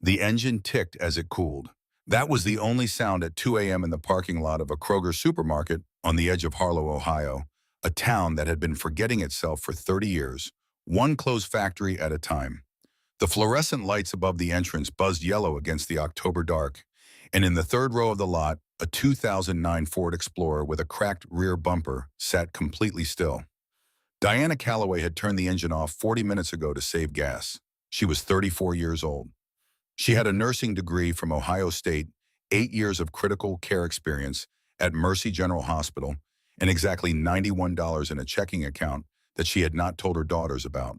The engine ticked as it cooled. That was the only sound at 2 a.m. in the parking lot of a Kroger supermarket on the edge of Harlow, Ohio, a town that had been forgetting itself for 30 years, one closed factory at a time. The fluorescent lights above the entrance buzzed yellow against the October dark, and in the third row of the lot, a 2009 Ford Explorer with a cracked rear bumper sat completely still. Diana Calloway had turned the engine off 40 minutes ago to save gas. She was 34 years old. She had a nursing degree from Ohio State, 8 years of critical care experience at Mercy General Hospital, and exactly $91 in a checking account that she had not told her daughters about.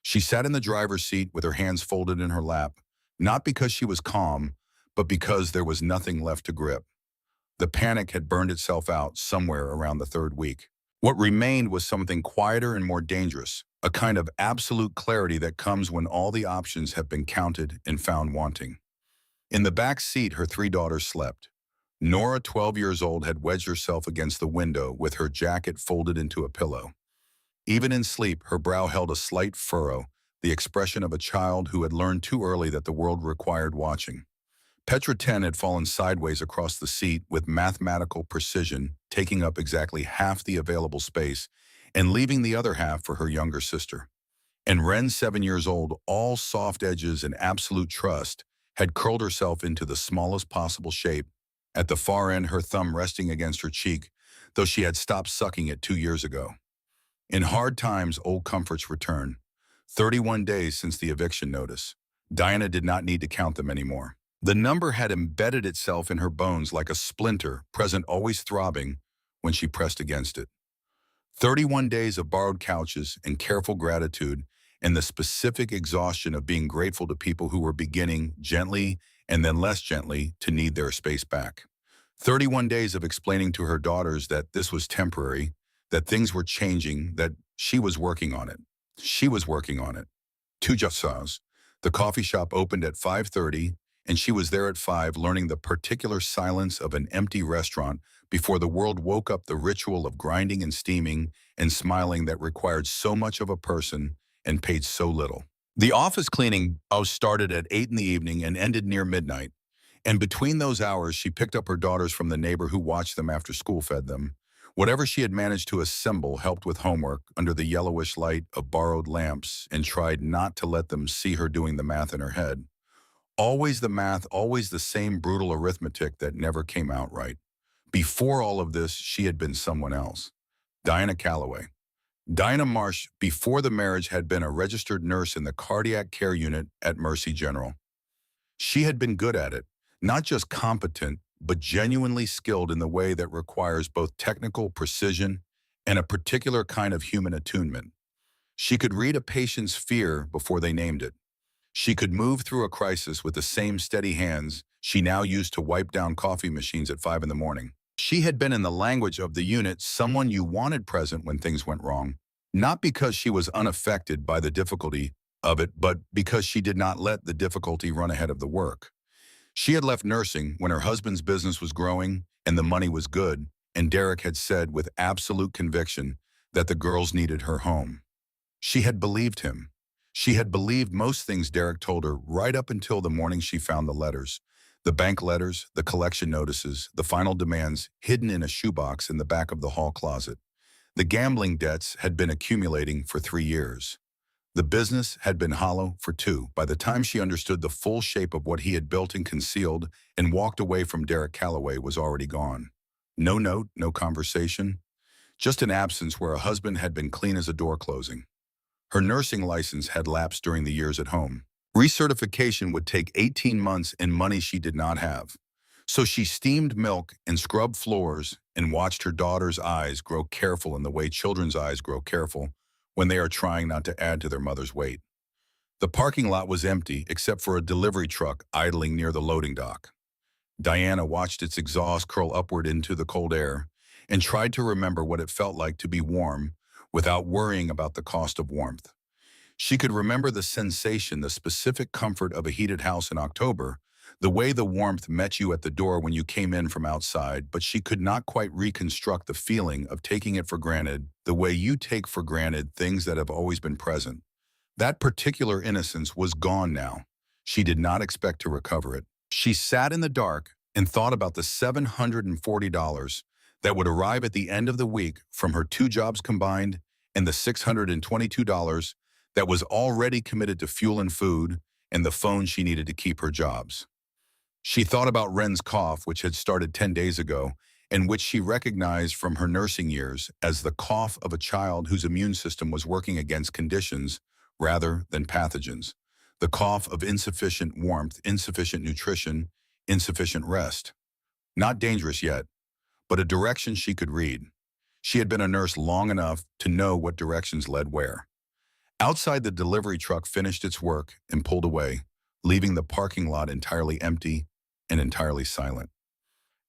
She sat in the driver's seat with her hands folded in her lap, not because she was calm, but because there was nothing left to grip. The panic had burned itself out somewhere around the third week. What remained was something quieter and more dangerous, a kind of absolute clarity that comes when all the options have been counted and found wanting. In the back seat, her three daughters slept. Nora, 12 years old, had wedged herself against the window with her jacket folded into a pillow. Even in sleep, her brow held a slight furrow, the expression of a child who had learned too early that the world required watching. Petra 10 had fallen sideways across the seat with mathematical precision, taking up exactly half the available space and leaving the other half for her younger sister. And Ren, 7 years old, all soft edges and absolute trust, had curled herself into the smallest possible shape, at the far end her thumb resting against her cheek, though she had stopped sucking it 2 years ago. In hard times, old comforts return. 31 days since the eviction notice. Diana did not need to count them anymore. The number had embedded itself in her bones like a splinter, present always throbbing when she pressed against it. 31 days of borrowed couches and careful gratitude and the specific exhaustion of being grateful to people who were beginning, gently and then less gently, to need their space back. 31 days of explaining to her daughters that this was temporary, that things were changing, that she was working on it. She was working on it. Two just saws. The coffee shop opened at 5:30, and she was there at 5, learning the particular silence of an empty restaurant before the world woke up the ritual of grinding and steaming and smiling that required so much of a person and paid so little. The office cleaning started at 8 in the evening and ended near midnight, and between those hours she picked up her daughters from the neighbor who watched them after school fed them. Whatever she had managed to assemble helped with homework under the yellowish light of borrowed lamps and tried not to let them see her doing the math in her head. Always the math, always the same brutal arithmetic that never came out right. Before all of this, she had been someone else. Diana Calloway. Diana Marsh, before the marriage, had been a registered nurse in the cardiac care unit at Mercy General. She had been good at it, not just competent, but genuinely skilled in the way that requires both technical precision and a particular kind of human attunement. She could read a patient's fear before they named it. She could move through a crisis with the same steady hands she now used to wipe down coffee machines at 5 in the morning. She had been, in the language of the unit, someone you wanted present when things went wrong, not because she was unaffected by the difficulty of it, but because she did not let the difficulty run ahead of the work. She had left nursing when her husband's business was growing and the money was good, and Derek had said with absolute conviction that the girls needed her home. She had believed him. She had believed most things Derek told her right up until the morning she found the letters. The bank letters, the collection notices, the final demands hidden in a shoebox in the back of the hall closet. The gambling debts had been accumulating for 3 years. The business had been hollow for 2. By the time she understood the full shape of what he had built and concealed and walked away from, Derek Calloway was already gone. No note, no conversation, just an absence where a husband had been clean as a door closing. Her nursing license had lapsed during the years at home. Recertification would take 18 months and money she did not have. So she steamed milk and scrubbed floors and watched her daughter's eyes grow careful in the way children's eyes grow careful when they are trying not to add to their mother's weight. The parking lot was empty except for a delivery truck idling near the loading dock. Diana watched its exhaust curl upward into the cold air and tried to remember what it felt like to be warm without worrying about the cost of warmth. She could remember the sensation, the specific comfort of a heated house in October, the way the warmth met you at the door when you came in from outside, but she could not quite reconstruct the feeling of taking it for granted, the way you take for granted things that have always been present. That particular innocence was gone now. She did not expect to recover it. She sat in the dark and thought about the $740 that would arrive at the end of the week from her two jobs combined and the $622 that was already committed to fuel and food and the phone she needed to keep her jobs. She thought about Ren's cough, which had started 10 days ago, and which she recognized from her nursing years as the cough of a child whose immune system was working against conditions rather than pathogens. The cough of insufficient warmth, insufficient nutrition, insufficient rest. Not dangerous yet, but a direction she could read. She had been a nurse long enough to know what directions led where. Outside, the delivery truck finished its work and pulled away, leaving the parking lot entirely empty and entirely silent.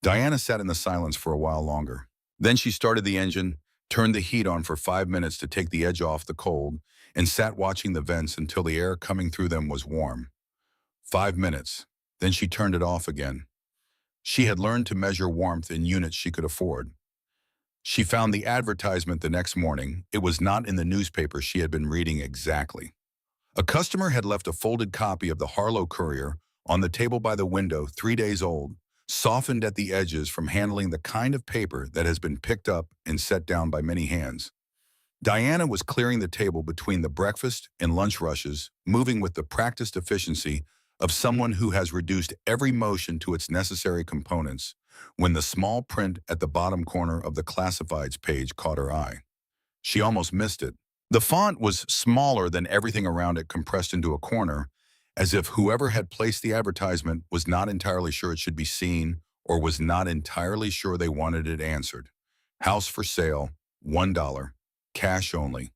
Diana sat in the silence for a while longer. Then she started the engine, turned the heat on for 5 minutes to take the edge off the cold, and sat watching the vents until the air coming through them was warm. 5 minutes. Then she turned it off again. She had learned to measure warmth in units she could afford. She found the advertisement the next morning. It was not in the newspaper she had been reading exactly. A customer had left a folded copy of the Harlow Courier on the table by the window, 3 days old, softened at the edges from handling the kind of paper that has been picked up and set down by many hands. Diana was clearing the table between the breakfast and lunch rushes, moving with the practiced efficiency of someone who has reduced every motion to its necessary components, when the small print at the bottom corner of the classifieds page caught her eye. She almost missed it. The font was smaller than everything around it compressed into a corner, as if whoever had placed the advertisement was not entirely sure it should be seen or was not entirely sure they wanted it answered. House for sale, $1, cash only.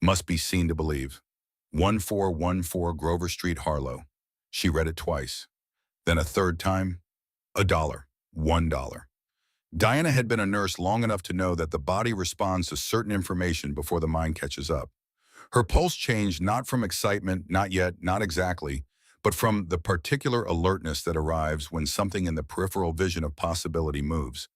Must be seen to believe. 1414 Grover Street, Harlow. She read it twice. Then a third time, $1, $1. Diana had been a nurse long enough to know that the body responds to certain information before the mind catches up. Her pulse changed not from excitement, not yet, not exactly, but from the particular alertness that arrives when something in the peripheral vision of possibility moves.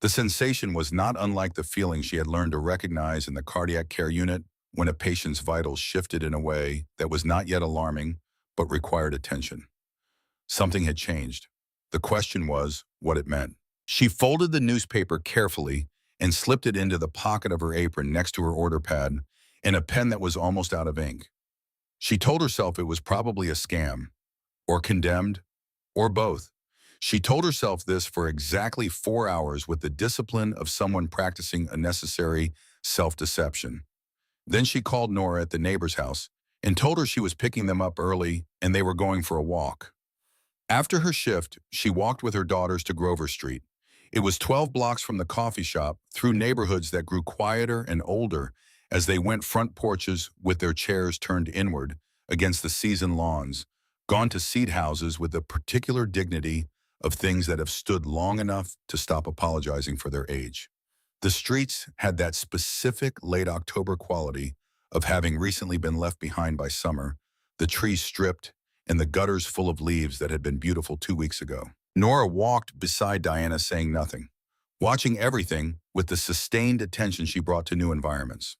The sensation was not unlike the feeling she had learned to recognize in the cardiac care unit when a patient's vitals shifted in a way that was not yet alarming, but required attention. Something had changed. The question was what it meant. She folded the newspaper carefully and slipped it into the pocket of her apron next to her order pad and a pen that was almost out of ink. She told herself it was probably a scam, or condemned, or both. She told herself this for exactly 4 hours with the discipline of someone practicing a necessary self-deception. Then she called Nora at the neighbor's house and told her she was picking them up early and they were going for a walk. After her shift, she walked with her daughters to Grover Street. It was 12 blocks from the coffee shop, through neighborhoods that grew quieter and older as they went front porches with their chairs turned inward against the seasoned lawns, gone to seed houses with the particular dignity of things that have stood long enough to stop apologizing for their age. The streets had that specific late October quality of having recently been left behind by summer, the trees stripped, and the gutters full of leaves that had been beautiful 2 weeks ago. Nora walked beside Diana saying nothing, watching everything with the sustained attention she brought to new environments.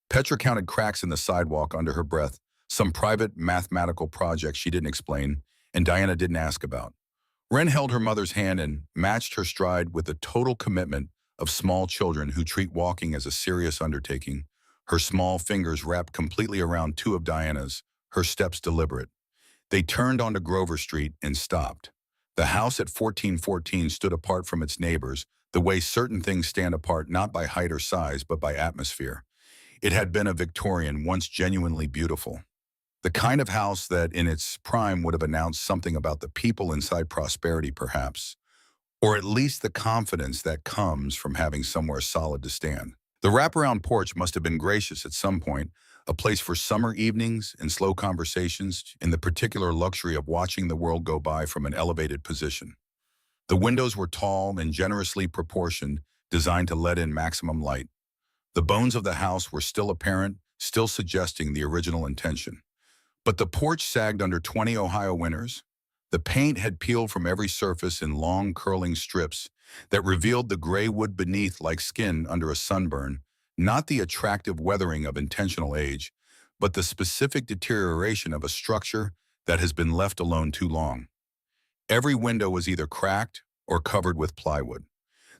Petra counted cracks in the sidewalk under her breath, some private mathematical project she didn't explain, and Diana didn't ask about. Ren held her mother's hand and matched her stride with the total commitment of small children who treat walking as a serious undertaking, her small fingers wrapped completely around two of Diana's, her steps deliberate. They turned onto Grover Street and stopped. The house at 1414 stood apart from its neighbors, the way certain things stand apart not by height or size, but by atmosphere. It had been a Victorian, once genuinely beautiful. The kind of house that in its prime would have announced something about the people inside prosperity, perhaps, or at least the confidence that comes from having somewhere solid to stand. The wraparound porch must have been gracious at some point, a place for summer evenings and slow conversations in the particular luxury of watching the world go by from an elevated position. The windows were tall and generously proportioned, designed to let in maximum light. The bones of the house were still apparent, still suggesting the original intention. But the porch sagged under 20 Ohio winters. The paint had peeled from every surface in long curling strips that revealed the gray wood beneath like skin under a sunburn, not the attractive weathering of intentional age, but the specific deterioration of a structure that has been left alone too long. Every window was either cracked or covered with plywood.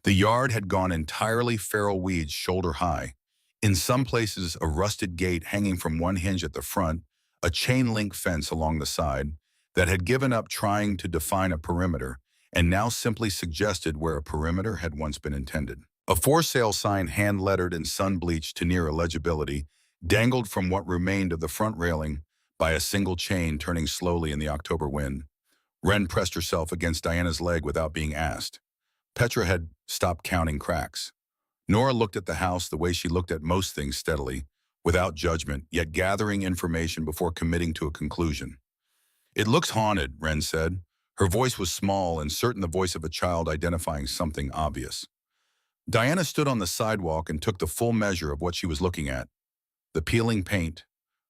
The yard had gone entirely feral weeds shoulder high. In some places, a rusted gate hanging from one hinge at the front, a chain-link fence along the side that had given up trying to define a perimeter and now simply suggested where a perimeter had once been intended. A for sale sign hand-lettered and sun-bleached to near illegibility dangled from what remained of the front railing by a single chain turning slowly in the October wind. Wren pressed herself against Diana's leg without being asked. Petra had stopped counting cracks. Nora looked at the house the way she looked at most things steadily, without judgment, yet gathering information before committing to a conclusion. "It looks haunted," Wren said. Her voice was small and certain the voice of a child identifying something obvious. Diana stood on the sidewalk and took the full measure of what she was looking at. The peeling paint,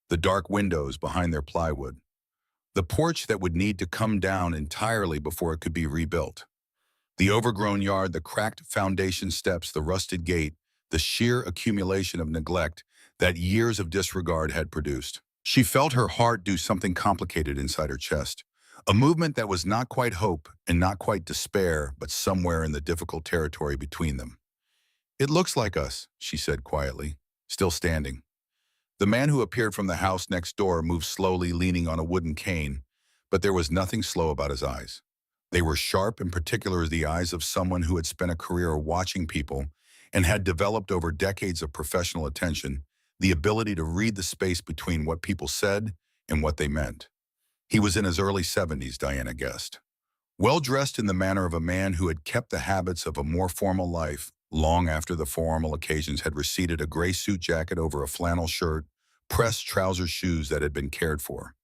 the dark windows behind their plywood, the porch that would need to come down entirely before it could be rebuilt. The overgrown yard, the cracked foundation steps, the rusted gate, the sheer accumulation of neglect that years of disregard had produced. She felt her heart do something complicated inside her chest, a movement that was not quite hope and not quite despair, but somewhere in the difficult territory between them. "It looks like us," she said quietly, still standing. The man who appeared from the house next door moved slowly, leaning on a wooden cane, but there was nothing slow about his eyes. They were sharp, in particular as the eyes of someone who had spent a career watching people and had developed over decades of professional attention the ability to read the space between what people said and what they meant. He was in his early 70s, Diana guessed. Well-dressed in the manner of a man who had kept the habits of a more formal life long after the formal occasions had receded, a gray suit jacket over a flannel shirt, pressed trouser shoes that had been cared for.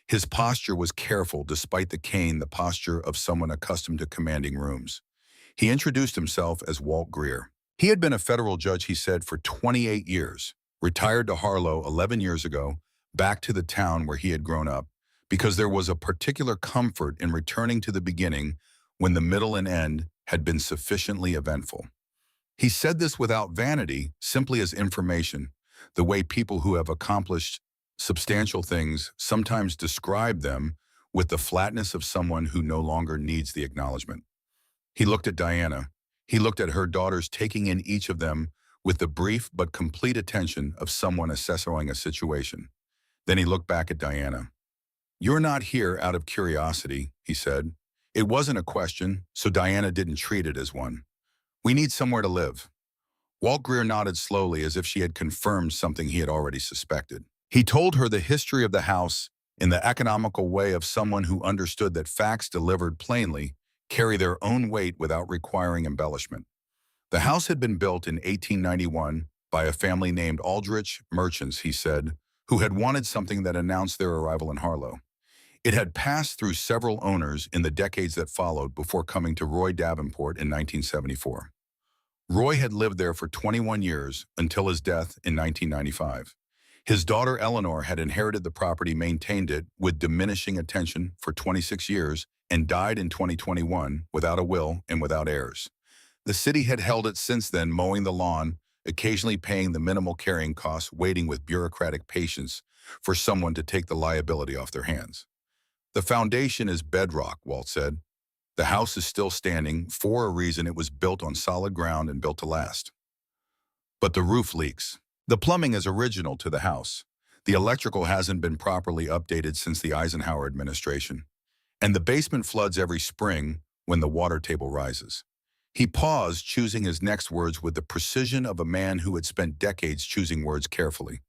His posture was careful despite the cane, the posture of someone accustomed to commanding rooms. He introduced himself as Walt Greer. He had been a federal judge, he said, for 28 years, retired to Harlow 11 years ago, back to the town where he had grown up, because there was a particular comfort in returning to the beginning when the middle and end had been sufficiently eventful. He said this without vanity, simply as information, the way people who have accomplished substantial things sometimes describe them with the flatness of someone who no longer needs the acknowledgement. He looked at Diana. He looked at her daughters, taking in each of them with the brief but complete attention of someone assessing a situation. Then he looked back at Diana. "You're not here out of curiosity," he said. It wasn't a question, so Diana didn't treat it as one. "We need somewhere to live." Walt Greer nodded slowly as if she had confirmed something he had already suspected. He told her the history of the house in the economical way of someone who understood that facts delivered plainly carry their own weight without requiring embellishment. The house had been built in 1891 by a family named Aldrich Merchants, he said, who had wanted something that announced their arrival in Harlow. It had passed through several owners in the decades that followed before coming to Roy Davenport in 1974. Roy had lived there for 21 years until his death in 1995. His daughter Eleanor had inherited the property, maintained it with diminishing attention for 26 years, and died in 2021 without a will and without heirs. The city had held it since then, mowing the lawn, occasionally paying the minimal carrying costs, waiting with bureaucratic patience for someone to take the liability off their hands. "The foundation is bedrock," Walt said. "The house is still standing for a reason. It was built on solid ground and built to last. But the roof leaks. The plumbing is original to the house. The electrical hasn't been properly updated since the Eisenhower administration. And the basement floods every spring when the water table rises." He paused, choosing his next words with the precision of a man who had spent decades choosing words carefully.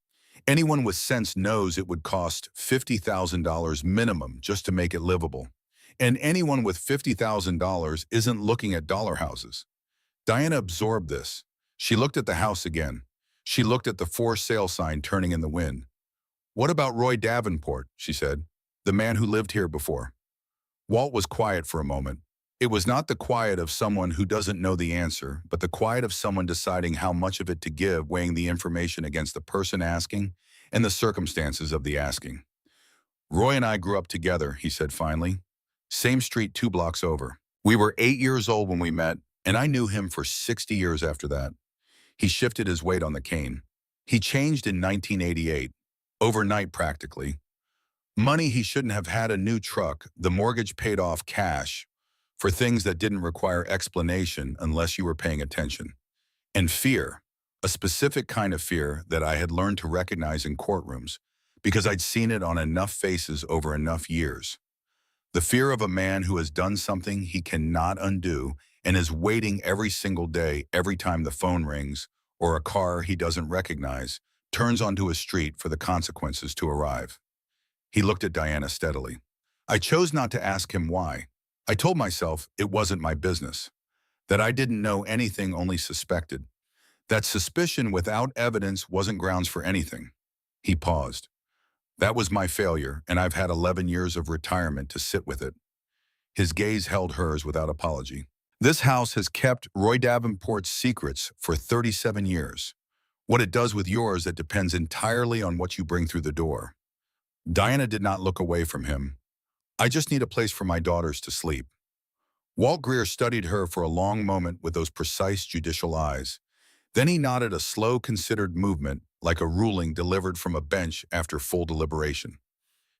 "Anyone with sense knows it would cost $50,000 minimum just to make it livable. And anyone with $50,000 isn't looking at dollar houses." Diana absorbed this. She looked at the house again. She looked at the for sale sign turning in the wind. "What about Roy Davenport?" she said. "The man who lived here before." Walt was quiet for a moment. It was not the quiet of someone who doesn't know the answer, but the quiet of someone deciding how much of it to give, weighing the information against the person asking and the circumstances of the asking. "Roy and I grew up together," he said finally. "Same street 2 blocks over. We were 8 years old when we met, and I knew him for 60 years after that." He shifted his weight on the cane. "He changed in 1988, overnight practically. Money he shouldn't have had, a new truck, the mortgage paid off, cash for things that didn't require explanation unless you were paying attention. And fear, a specific kind of fear that I had learned to recognize in courtrooms because I'd seen it on enough faces over enough years. The fear of a man who has done something he cannot undo and is waiting every single day, every time the phone rings or a car he doesn't recognize turns onto a street for the consequences to arrive. He looked at Diana steadily. I chose not to ask him why. I told myself it wasn't my business, that I didn't know anything, only suspected, that suspicion without evidence wasn't grounds for anything. He paused. That was my failure, and I've had 11 years of retirement to sit with it. His gaze held hers without apology. This house has kept Roy Davenport's secrets for 37 years. What it does with yours, that depends entirely on what you bring through the door. Diana did not look away from him. I just need a place for my daughters to sleep. Walt Greer studied her for a long moment with those precise judicial eyes. Then he nodded, a slow, considered movement, like a ruling delivered from a bench after full deliberation.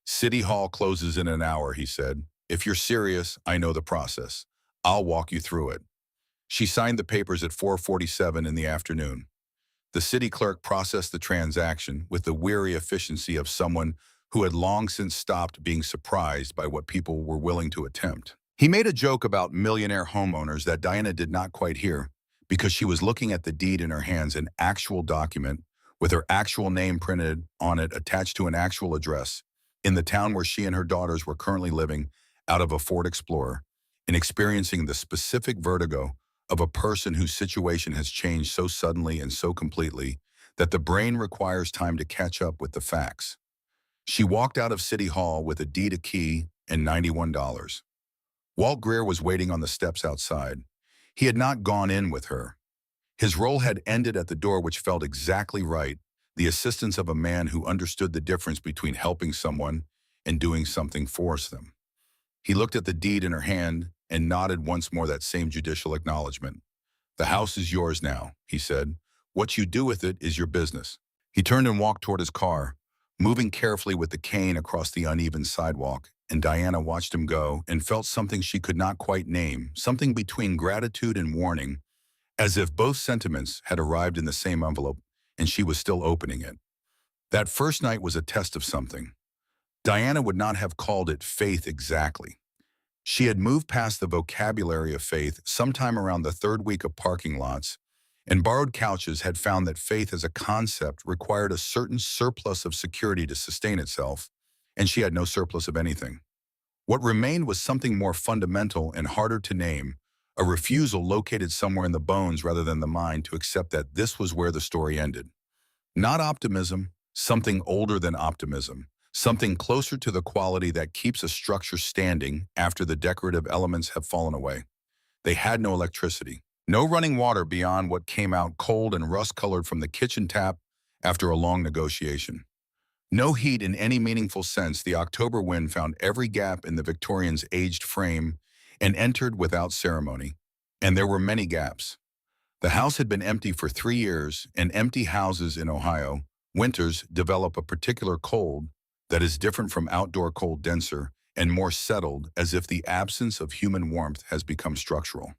City Hall closes in an hour, he said. If you're serious, I know the process. I'll walk you through it. She signed the papers at 4:47 in the afternoon. The city clerk processed the transaction with the weary efficiency of someone who had long since stopped being surprised by what people were willing to attempt. He made a joke about millionaire homeowners that Diana did not quite hear because she was looking at the deed in her hands, an actual document with her actual name printed on it, attached to an actual address in the town where she and her daughters were currently living out of a Ford Explorer and experiencing the specific vertigo of a person whose situation has changed so suddenly and so completely that the brain requires time to catch up with the facts. She walked out of City Hall with a deed, a key, and $91. Walt Greer was waiting on the steps outside. He had not gone in with her. His role had ended at the door, which felt exactly right, the assistance of a man who understood the difference between helping someone and doing something for them. He looked at the deed in her hand and nodded once more, that same judicial acknowledgement. The house is yours now, he said. What you do with it is your business. He turned and walked toward his car, moving carefully with the cane across the uneven sidewalk, and Diana watched him go and felt something she could not quite name, something between gratitude and warning, as if both sentiments had arrived in the same envelope and she was still opening it. That first night was a test of something. Diana would not have called it faith exactly. She had moved past the vocabulary of faith sometime around the third week of Parking Lots, and Borrowed Couches had found that faith as a concept required a certain surplus of security to sustain itself, and she had no surplus of anything. What remained was something more fundamental and harder to name, a refusal located somewhere in the bones rather than the mind to accept that this was where the story ended. Not optimism, something older than optimism, something closer to the quality that keeps a structure standing after the decorative elements have fallen away. They had no electricity, no running water beyond what came out cold and rust-colored from the kitchen tap after a long negotiation. No heat in any meaningful sense. The October wind found every gap in the Victorians' aged frame and entered without ceremony. And there were many gaps. The house had been empty for 3 years, and empty houses in Ohio, winters, develop a particular cold that is different from outdoor cold, denser and more settled, as if the absence of human warmth has become structural.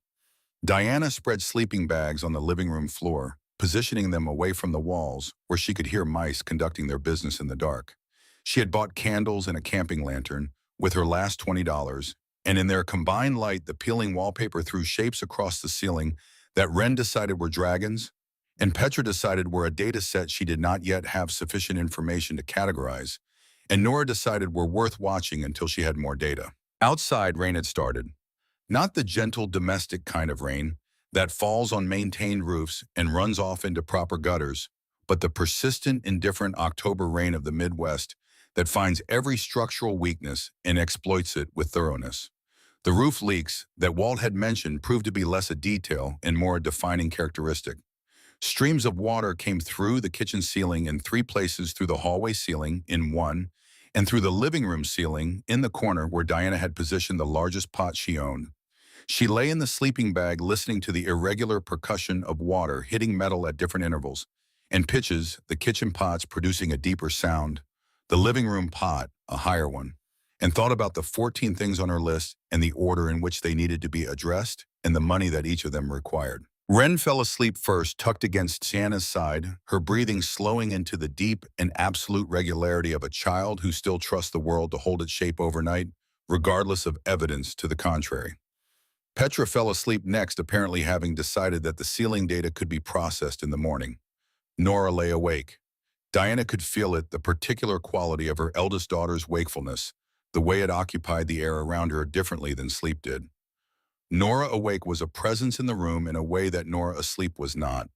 Diana spread sleeping bags on the living room floor, positioning them away from the walls where she could hear mice conducting their business in the dark. She had bought candles and a camping lantern with her last $20, and in their combined light, the peeling wallpaper threw shapes across the ceiling that Wren decided were dragons, and Petra decided were a data set she did not yet have sufficient information to categorize, and Nora decided were worth watching until she had more data. Outside, rain had started. Not the gentle domestic kind of rain that falls on maintained roofs and runs off into proper gutters, but the persistent, indifferent October rain of the Midwest that finds every structural weakness and exploits it with thoroughness. The roof leaks that Walt had mentioned proved to be less a detail and more a defining characteristic. Streams of water came through the kitchen ceiling in 3 places, through the hallway ceiling in 1, and through the living room ceiling in the corner where Diana had positioned the largest pot she owned. She lay in the sleeping bag listening to the irregular percussion of water hitting metal at different intervals and pitches, the kitchen pots producing a deeper sound. The living room pot, a higher one, and thought about the 14 things on her list and the order in which they needed to be addressed and the money that each of them required. Ren fell asleep first, tucked against Sienna's side, her breathing slowing into the deep and absolute regularity of a child who still trusts the world to hold its shape overnight, regardless of evidence to the contrary. Petra fell asleep next, apparently having decided that the ceiling data could be processed in the morning. Nora lay awake. Diana could feel it, the particular quality of her eldest daughter's wakefulness, the way it occupied the air around her differently than sleep did. Nora awake was a presence in the room in a way that Nora asleep was not.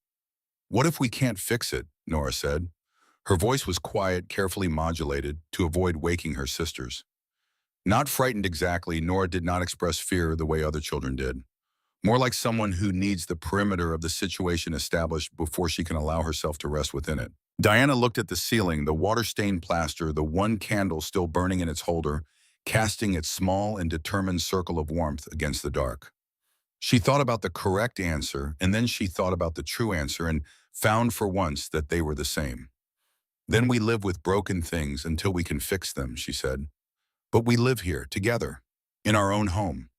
"What if we can't fix it?" Nora said. Her voice was quiet, carefully modulated, to avoid waking her sisters. Not frightened exactly, Nora did not express fear the way other children did. More like someone who needs the perimeter of the situation established before she can allow herself to rest within it. Diana looked at the ceiling, the water-stained plaster, the one candle still burning in its holder, casting its small and determined circle of warmth against the dark. She thought about the correct answer, and then she thought about the true answer and found for once that they were the same. "Then we live with broken things until we can fix them," she said. "But we live here, together, in our own home."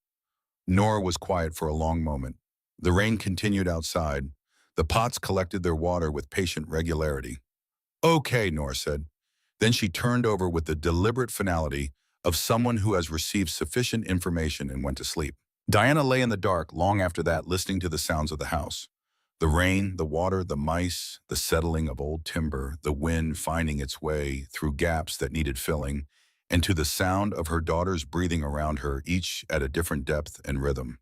Nora was quiet for a long moment. The rain continued outside. The pots collected their water with patient regularity. "Okay," Nora said. Then she turned over with the deliberate finality of someone who has received sufficient information and went to sleep. Diana lay in the dark long after that, listening to the sounds of the house. The rain, the water, the mice, the settling of old timber, the wind finding its way through gaps that needed filling, and to the sound of her daughters breathing around her, each at a different depth and rhythm.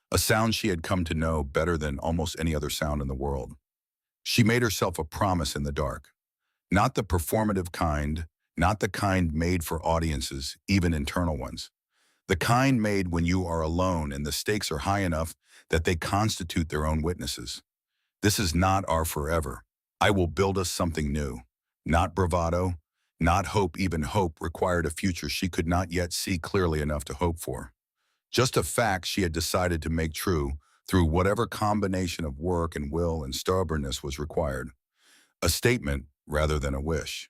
A sound she had come to know better than almost any other sound in the world. She made herself a promise in the dark. Not the performative kind, not the kind made for audiences, even internal ones. The kind made when you are alone and the stakes are high enough that they constitute their own witnesses. "This is not our forever. I will build us something new." Not bravado, not hope. Even hope required a future she could not yet see clearly enough to hope for. Just a fact she had decided to make true through whatever combination of work and will and stubbornness was required. A statement rather than a wish.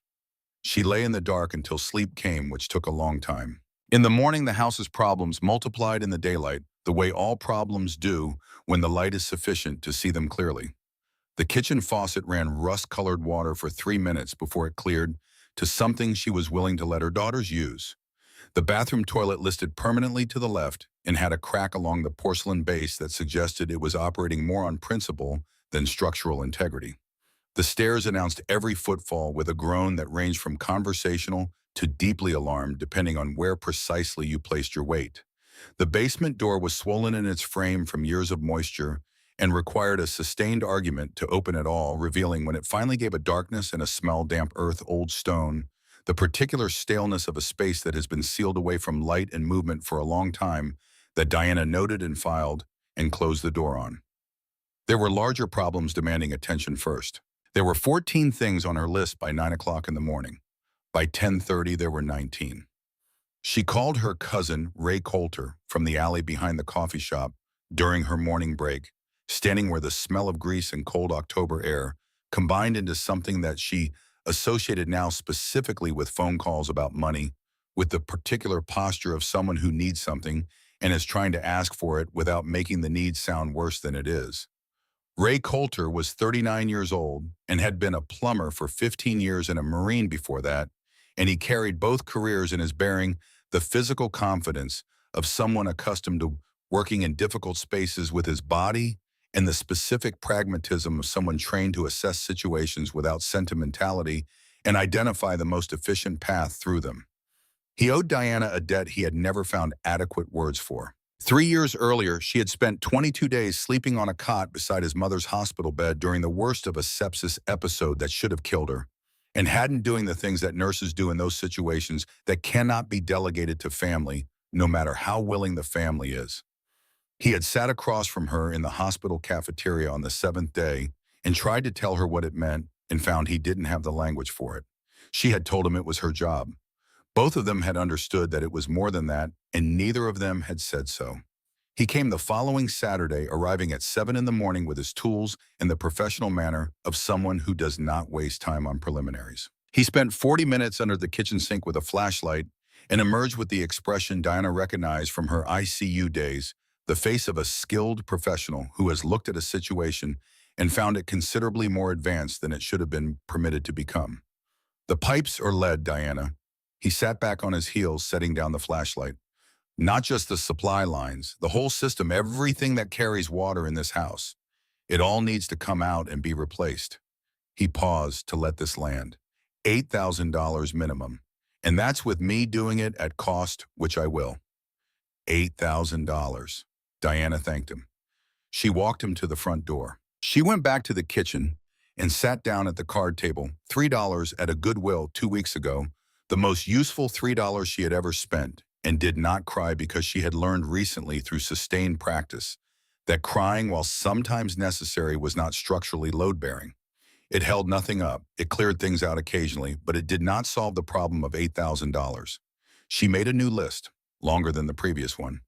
She lay in the dark until sleep came, which took a long time. In the morning, the house's problems multiplied in the daylight, the way all problems do when the light is sufficient to see them clearly. The kitchen faucet ran rust-colored water for 3 minutes before it cleared to something she was willing to let her daughters use. The bathroom toilet listed permanently to the left and had a crack along the porcelain base that suggested it was operating more on principle than structural integrity. The stairs announced every footfall with a groan that ranged from conversational to deeply alarmed, depending on where precisely you placed your weight. The basement door was swollen in its frame from years of moisture and required a sustained argument to open at all, revealing when it finally gave a darkness and a smell damp earth, old stone, the particular staleness of a space that has been sealed away from light and movement for a long time that Diana noted and filed and closed the door on. There were larger problems demanding attention first. There were 14 things on her list by 9 o'clock in the morning. By 10:30, there were 19. She called her cousin, Ray Coulter, from the alley behind the coffee shop during her morning break, standing where the smell of grease and cold October air combined into something that she associated now specifically with phone calls about money, with the particular posture of someone who needs something and is trying to ask for it without making the need sound worse than it is. Ray Coulter was 39 years old and had been a plumber for 15 years and a Marine before that, and he carried both careers in his bearing, the physical confidence of someone accustomed to working in difficult spaces with his body and the specific pragmatism of someone trained to assess situations without sentimentality and identify the most efficient path through them. He owed Diana a debt he had never found adequate words for. 3 years earlier, she had spent 22 days sleeping on a cot beside his mother's hospital bed during the worst of a sepsis episode that should have killed her, and hadn't doing the things that nurses do in those situations that cannot be delegated to family, no matter how willing the family is. He had sat across from her in the hospital cafeteria on the 7th day and tried to tell her what it meant and found he didn't have the language for it. She had told him it was her job. Both of them had understood that it was more than that, and neither of them had said so. He came the following Saturday, arriving at 7 in the morning with his tools in the professional manner of someone who does not waste time on preliminaries. He spent 40 minutes under the kitchen sink with a flashlight and emerged with the expression Diana recognized from her ICU days, the face of a skilled professional who has looked at a situation and found it considerably more advanced than it should have been permitted to become. The pipes are lead, Diana. He sat back on his heels, setting down the flashlight. Not just the supply lines, the whole system, everything that carries water in this house. It all needs to come out and be replaced. He paused to let this land. $8,000 minimum. And that's with me doing it at cost, which I will. $8,000. Diana thanked him. She walked him to the front door. She went back to the kitchen and sat down at the card table, $3 at a Goodwill 2 weeks ago, the most useful $3 she had ever spent, and did not cry because she had learned recently through sustained practice that crying, while sometimes necessary, was not structurally load-bearing. It held nothing up, it cleared things out occasionally, but it did not solve the problem of $8,000. She made a new list, longer than the previous one.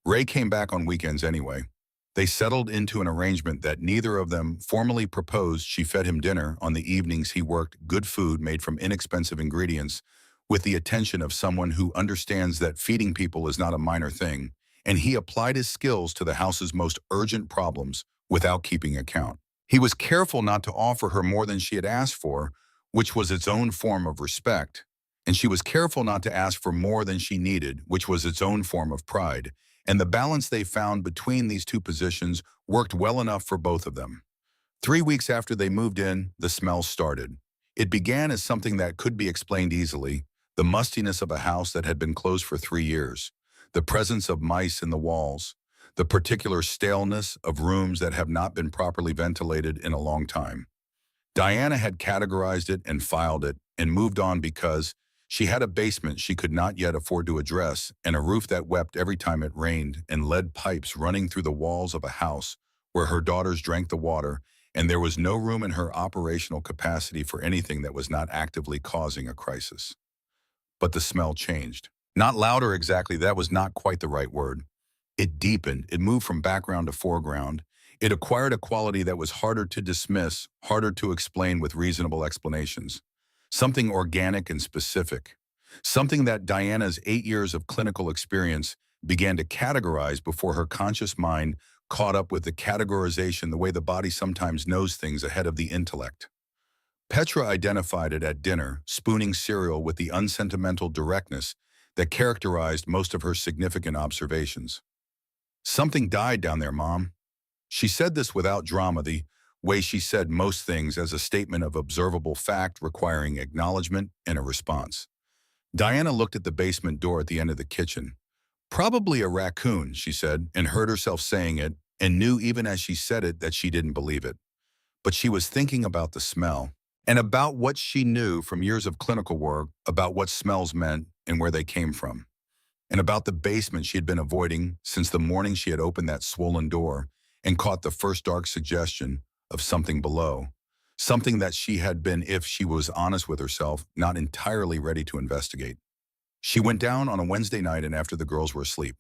Ray came back on weekends anyway. They settled into an arrangement that neither of them formally proposed. She fed him dinner on the evenings he worked, good food made from inexpensive ingredients, with the attention of someone who understands that feeding people is not a minor thing, and he applied his skills to the house's most urgent problems without keeping account. He was careful not to offer her more than she had asked for, which was its own form of respect, and she was careful not to ask for more than she needed, which was its own form of pride, and the balance they found between these two positions worked well enough for both of them. 3 weeks after they moved in, the smell started. It began as something that could be explained easily, the mustiness of a house that had been closed for 3 years, the presence of mice in the walls, the particular staleness of rooms that have not been properly ventilated in a long time. Diana had categorized it and filed it and moved on because she had a basement she could not yet afford to address and a roof that wept every time it rained and lead pipes running through the walls of a house where her daughters drank the water, and there was no room in her operational capacity for anything that was not actively causing a crisis. But the smell changed. Not louder exactly, that was not quite the right word. It deepened, it moved from background to foreground. It acquired a quality that was harder to dismiss, harder to explain with reasonable explanations. Something organic and specific. Something that Diana's 8 years of clinical experience began to categorize before her conscious mind caught up with the categorization the way the body sometimes knows things ahead of the intellect. Petra identified it at dinner, spooning cereal with the unsentimental directness that characterized most of her significant observations. Something died down there, Mom. She said this without drama, the way she said most things, as a statement of observable fact requiring acknowledgement and a response. Diana looked at the basement door at the end of the kitchen. Probably a raccoon, she said, and heard herself saying it, and knew even as she said it that she didn't believe it. But she was thinking about the smell, and about what she knew from years of clinical work about what smells meant and where they came from, and about the basement she had been avoiding since the morning she had opened that swollen door and caught the first dark suggestion of something below, something that she had been, if she was honest with herself, not entirely ready to investigate. She went down on a Wednesday night, and after the girls were asleep.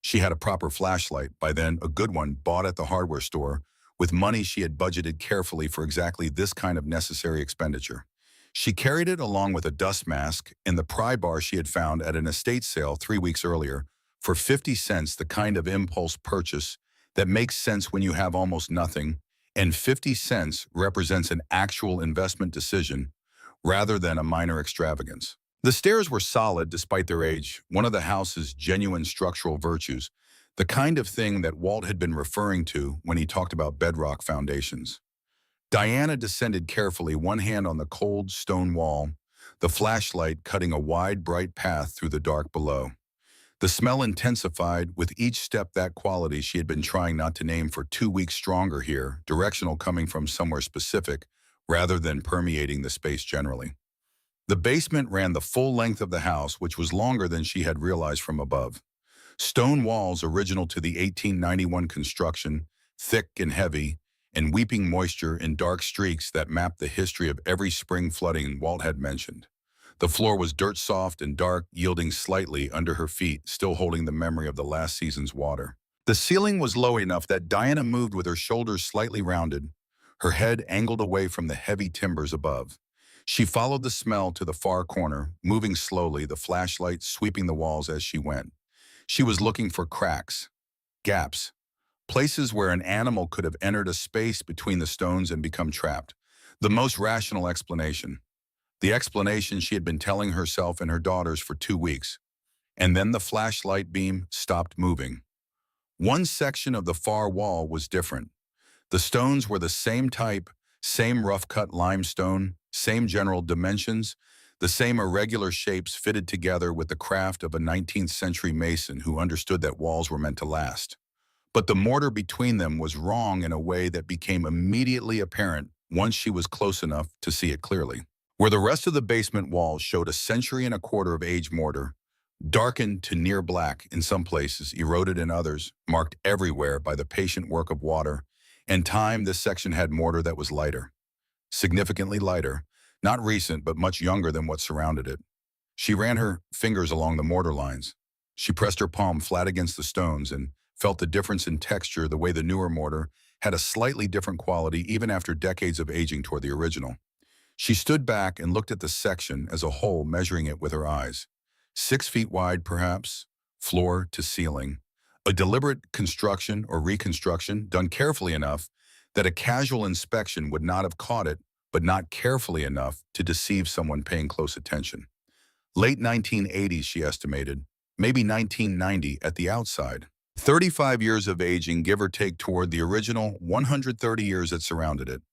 She had a proper flashlight, by then a good one, bought at the hardware store, with money she had budgeted carefully for exactly this kind of necessary expenditure. She carried it along with a dust mask and the pry bar she had found at an estate sale 3 weeks earlier for 50 cents, the kind of impulse purchase that makes sense when you have almost nothing, and 50 cents represents an actual investment decision rather than a minor extravagance. The stairs were solid despite their age, one of the house's genuine structural virtues, the kind of thing that Walt had been referring to when he talked about bedrock foundations. Diana descended carefully, one hand on the cold stone wall, the flashlight cutting a wide, bright path through the dark below. The smell intensified with each step, that quality she had been trying not to name for 2 weeks stronger here, directional, coming from somewhere specific rather than permeating the space generally. The basement ran the full length of the house, which was longer than she had realized from above. Stone walls original to the 1891 construction, thick and heavy, and weeping moisture in dark streaks that mapped the history of every spring flooding Walt had mentioned. The floor was dirt soft and dark, yielding slightly under her feet, still holding the memory of the last season's water. The ceiling was low enough that Diana moved with her shoulders slightly rounded, her head angled away from the heavy timbers above. She followed the smell to the far corner, moving slowly, the flashlight sweeping the walls as she went. She was looking for cracks, gaps, places where an animal could have entered a space between the stones and become trapped. The most rational explanation. The explanation she had been telling herself and her daughters for 2 weeks. And then the flashlight beam stopped moving. One section of the far wall was different. The stones were the same type, same rough-cut limestone, same general dimensions, the same irregular shapes fitted together with the craft of a 19th century mason who understood that walls were meant to last. But the mortar between them was wrong in a way that became immediately apparent once she was close enough to see it clearly. Where the rest of the basement walls showed a century and a quarter of age mortar, darkened to near black in some places, eroded in others, marked everywhere by the patient work of water and time, this section had mortar that was lighter, significantly lighter, not recent but much younger than what surrounded it. She ran her fingers along the mortar lines. She pressed her palm flat against the stones and felt the difference in texture, the way the newer mortar had a slightly different quality even after decades of aging toward the original. She stood back and looked at the section as a whole, measuring it with her eyes. 6 feet wide, perhaps, floor to ceiling. A deliberate construction or reconstruction done carefully enough that a casual inspection would not have caught it, but not carefully enough to deceive someone paying close attention. Late 1980s, she estimated, maybe 1990 at the outside. 35 years of aging, give or take, toward the original 130 years that surrounded it.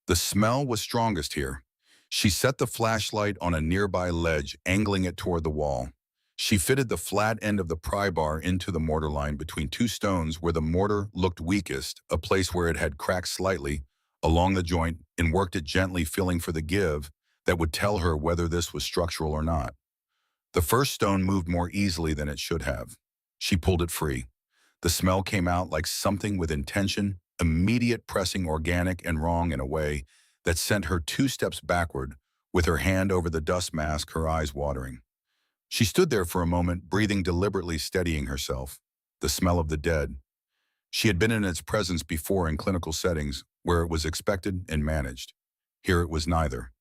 The smell was strongest here. She set the flashlight on a nearby ledge, angling it toward the wall. She fitted the flat end of the pry bar into the mortar line between two stones where the mortar looked weakest, a place where it had cracked slightly along the joint, and worked it gently, feeling for the give that would tell her whether this was structural or not. The first stone moved more easily than it should have. She pulled it free. The smell came out like something with intention, immediate, pressing, organic, and wrong in a way that sent her 2 steps backward, with her hand over the dust mask, her eyes watering. She stood there for a moment, breathing deliberately, steadying herself. The smell of the dead. She had been in its presence before in clinical settings, where it was expected and managed. Here it was neither.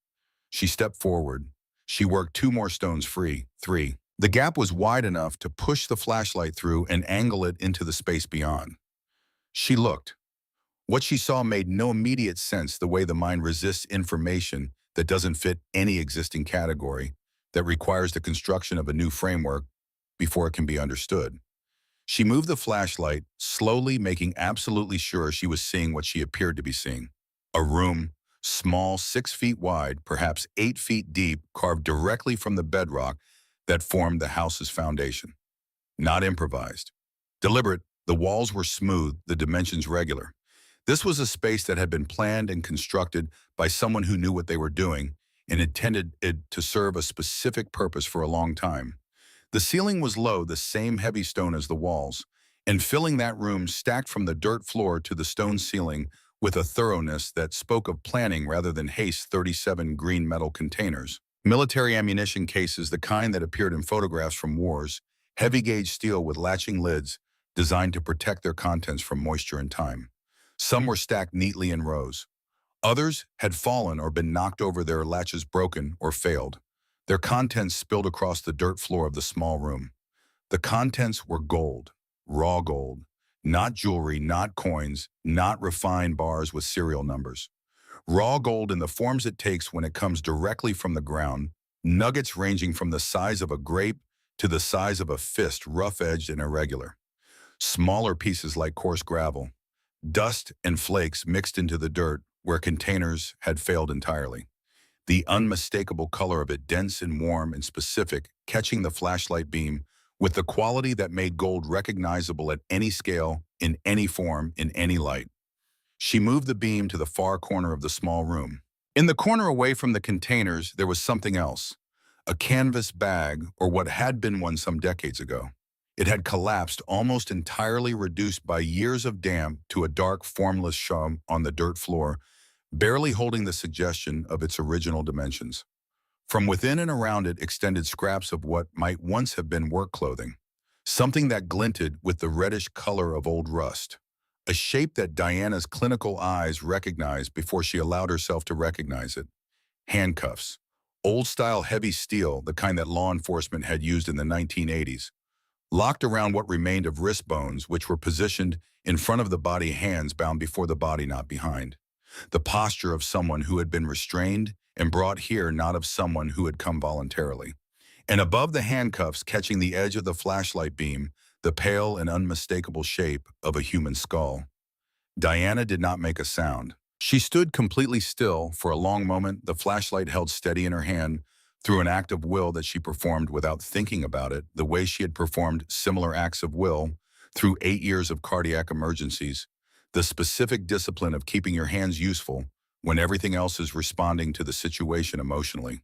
She stepped forward. She worked 2 more stones free, 3. The gap was wide enough to push the flashlight through and angle it into the space beyond. She looked. What she saw made no immediate sense, the way the mind resists information that doesn't fit any existing category, that requires the construction of a new framework before it can be understood. She moved the flashlight, slowly, making absolutely sure she was seeing what she appeared to be seeing. A room, small, 6 feet wide, perhaps 8 feet deep, carved directly from the bedrock that formed the house's foundation. Not improvised. Deliberate, the walls were smooth, the dimensions regular. This was a space that had been planned and constructed by someone who knew what they were doing and intended it to serve a specific purpose for a long time. The ceiling was low, the same heavy stone as the walls, and filling that room, stacked from the dirt floor to the stone ceiling with a thoroughness that spoke of planning rather than haste. 37 green metal containers. Military ammunition cases, the kind that appeared in photographs from wars, heavy-gauge steel with latching lids designed to protect their contents from moisture and time. Some were stacked neatly in rows. Others had fallen or been knocked over, their latches broken or failed. Their contents spilled across the dirt floor of the small room. The contents were gold, raw gold, not jewelry, not coins, not refined bars with serial numbers. Raw gold in the forms it takes when it comes directly from the ground, nuggets ranging from the size of a grape to the size of a fist, rough-edged and irregular. Smaller pieces like coarse gravel. Dust and flakes mixed into the dirt where containers had failed entirely. The unmistakable color of it, dense and warm and specific, catching the flashlight beam with the quality that made gold recognizable at any scale, in any form, in any light. She moved the beam to the far corner of the small room. In the corner away from the containers, there was something else. A canvas bag, or what had been one some decades ago. It had collapsed, almost entirely reduced by years of damp to a dark, formless shell on the dirt floor, barely holding the suggestion of its original dimensions. From within and around it extended scraps of what might once have been work clothing, something that glinted with the reddish color of old rust, a shape that Diana's clinical eyes recognized before she allowed herself to recognize it. Handcuffs, Old-style heavy steel, the kind that law enforcement had used in the 1980s, locked around what remained of wrist bones, which were positioned in front of the body, hands bound before the body, not behind. The posture of someone who had been restrained and brought here, not of someone who had come voluntarily. And above the handcuffs, catching the edge of the flashlight beam, the pale and unmistakable shape of a human skull. Diana did not make a sound. She stood completely still for a long moment, the flashlight held steady in her hand, through an act of will that she performed without thinking about it, the way she had performed similar acts of will through 8 years of cardiac emergencies, the specific discipline of keeping your hands useful when everything else is responding to the situation emotionally.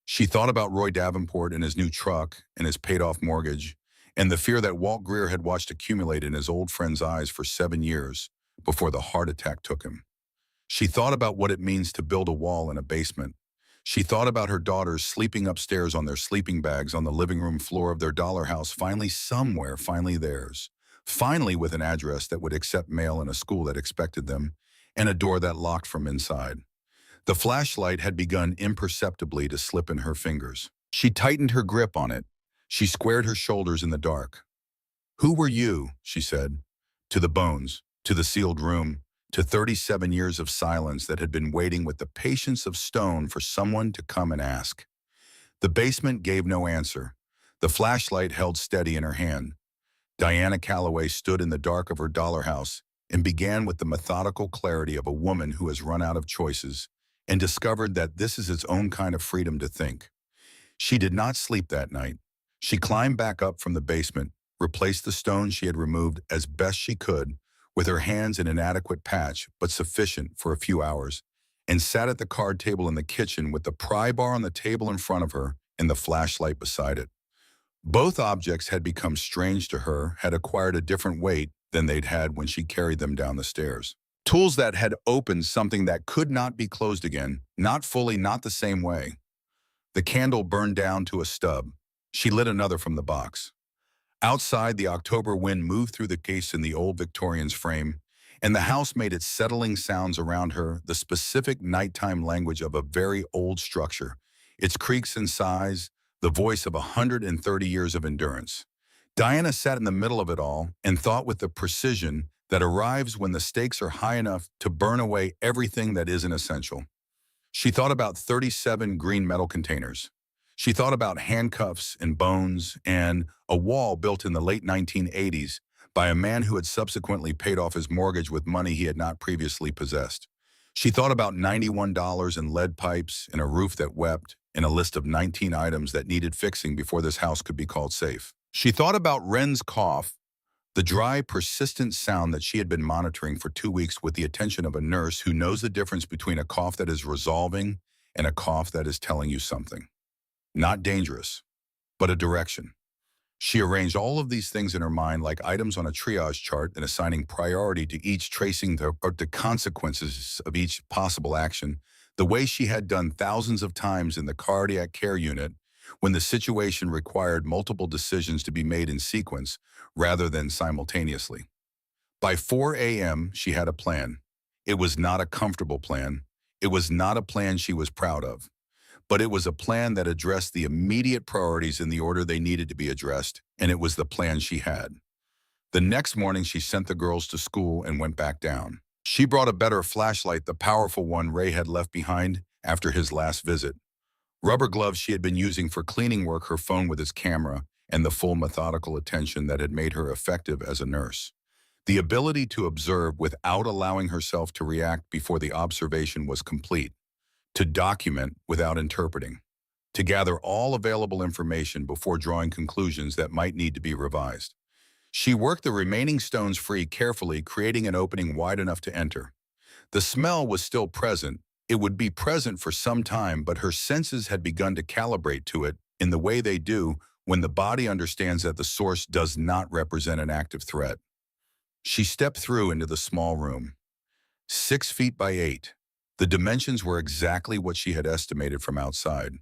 She thought about Roy Davenport and his new truck and his paid-off mortgage, and the fear that Walt Greer had watched accumulate in his old friend's eyes for 7 years before the heart attack took him. She thought about what it means to build a wall in a basement. She thought about her daughters sleeping upstairs on their sleeping bags on the living room floor of their dollar house, finally somewhere, finally theirs. Finally with an address that would accept mail and a school that expected them, and a door that locked from inside. The flashlight had begun imperceptibly to slip in her fingers. She tightened her grip on it. She squared her shoulders in the dark. "Who were you?" she said. To the bones, to the sealed room, to 37 years of silence that had been waiting with the patience of stone for someone to come and ask. The basement gave no answer. The flashlight held steady in her hand. Diana Calloway stood in the dark of her dollar house and began with the methodical clarity of a woman who has run out of choices and discovered that this is its own kind of freedom to think. She did not sleep that night. She climbed back up from the basement, replaced the stones she had removed as best she could, with her hands in an adequate patch, but sufficient for a few hours, and sat at the card table in the kitchen with the pry bar on the table in front of her and the flashlight beside it. Both objects had become strange to her, had acquired a different weight than they'd had when she carried them down the stairs. Tools that had opened something that could not be closed again, not fully, not the same way. The candle burned down to a stub. She lit another from the box. Outside, the October wind moved through the case in the old Victorian's frame, and the house made its settling sounds around her, the specific nighttime language of a very old structure, its creaks and sighs, the voice of 130 years of endurance. Diana sat in the middle of it all and thought with the precision that arrives when the stakes are high enough to burn away everything that isn't essential. She thought about 37 green metal containers. She thought about handcuffs and bones and a wall built in the late 1980s by a man who had subsequently paid off his mortgage with money he had not previously possessed. She thought about $91 in lead pipes and a roof that wept and a list of 19 items that needed fixing before this house could be called safe. She thought about Wren's cough, the dry, persistent sound that she had been monitoring for 2 weeks with the attention of a nurse who knows the difference between a cough that is resolving and a cough that is telling you something. Not dangerous, but a direction. She arranged all of these things in her mind like items on a triage chart and assigning priority to each, tracing the consequences of each possible action, the way she had done thousands of times in the cardiac care unit when the situation required multiple decisions to be made in sequence rather than simultaneously. By 4 a.m., she had a plan. It was not a comfortable plan. It was not a plan she was proud of. But it was a plan that addressed the immediate priorities in the order they needed to be addressed, and it was the plan she had. The next morning, she sent the girls to school and went back down. She brought a better flashlight, the powerful one Ray had left behind after his last visit. Rubber gloves she had been using for cleaning work, her phone with its camera, and the full methodical attention that had made her effective as a nurse. The ability to observe without allowing herself to react before the observation was complete. To document without interpreting, to gather all available information before drawing conclusions that might need to be revised. She worked the remaining stones free carefully, creating an opening wide enough to enter. The smell was still present. It would be present for some time, but her senses had begun to calibrate to it in the way they do when the body understands that the source does not represent an active threat. She stepped through into the small room. 6 feet by 8. The dimensions were exactly what she had estimated from outside.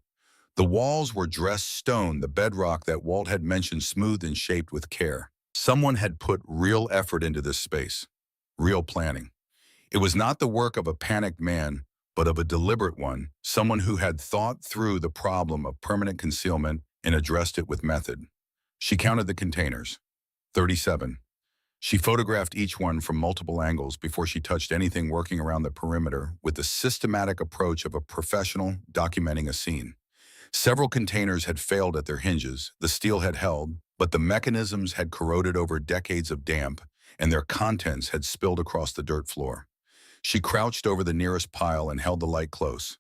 The walls were dressed stone, the bedrock that Walt had mentioned, smoothed and shaped with care. Someone had put real effort into this space, real planning. It was not the work of a panicked man but of a deliberate one, someone who had thought through the problem of permanent concealment and addressed it with method. She counted the containers, 37. She photographed each one from multiple angles before she touched anything working around the perimeter with the systematic approach of a professional documenting a scene. Several containers had failed at their hinges, the steel had held, but the mechanisms had corroded over decades of damp, and their contents had spilled across the dirt floor. She crouched over the nearest pile and held the light close.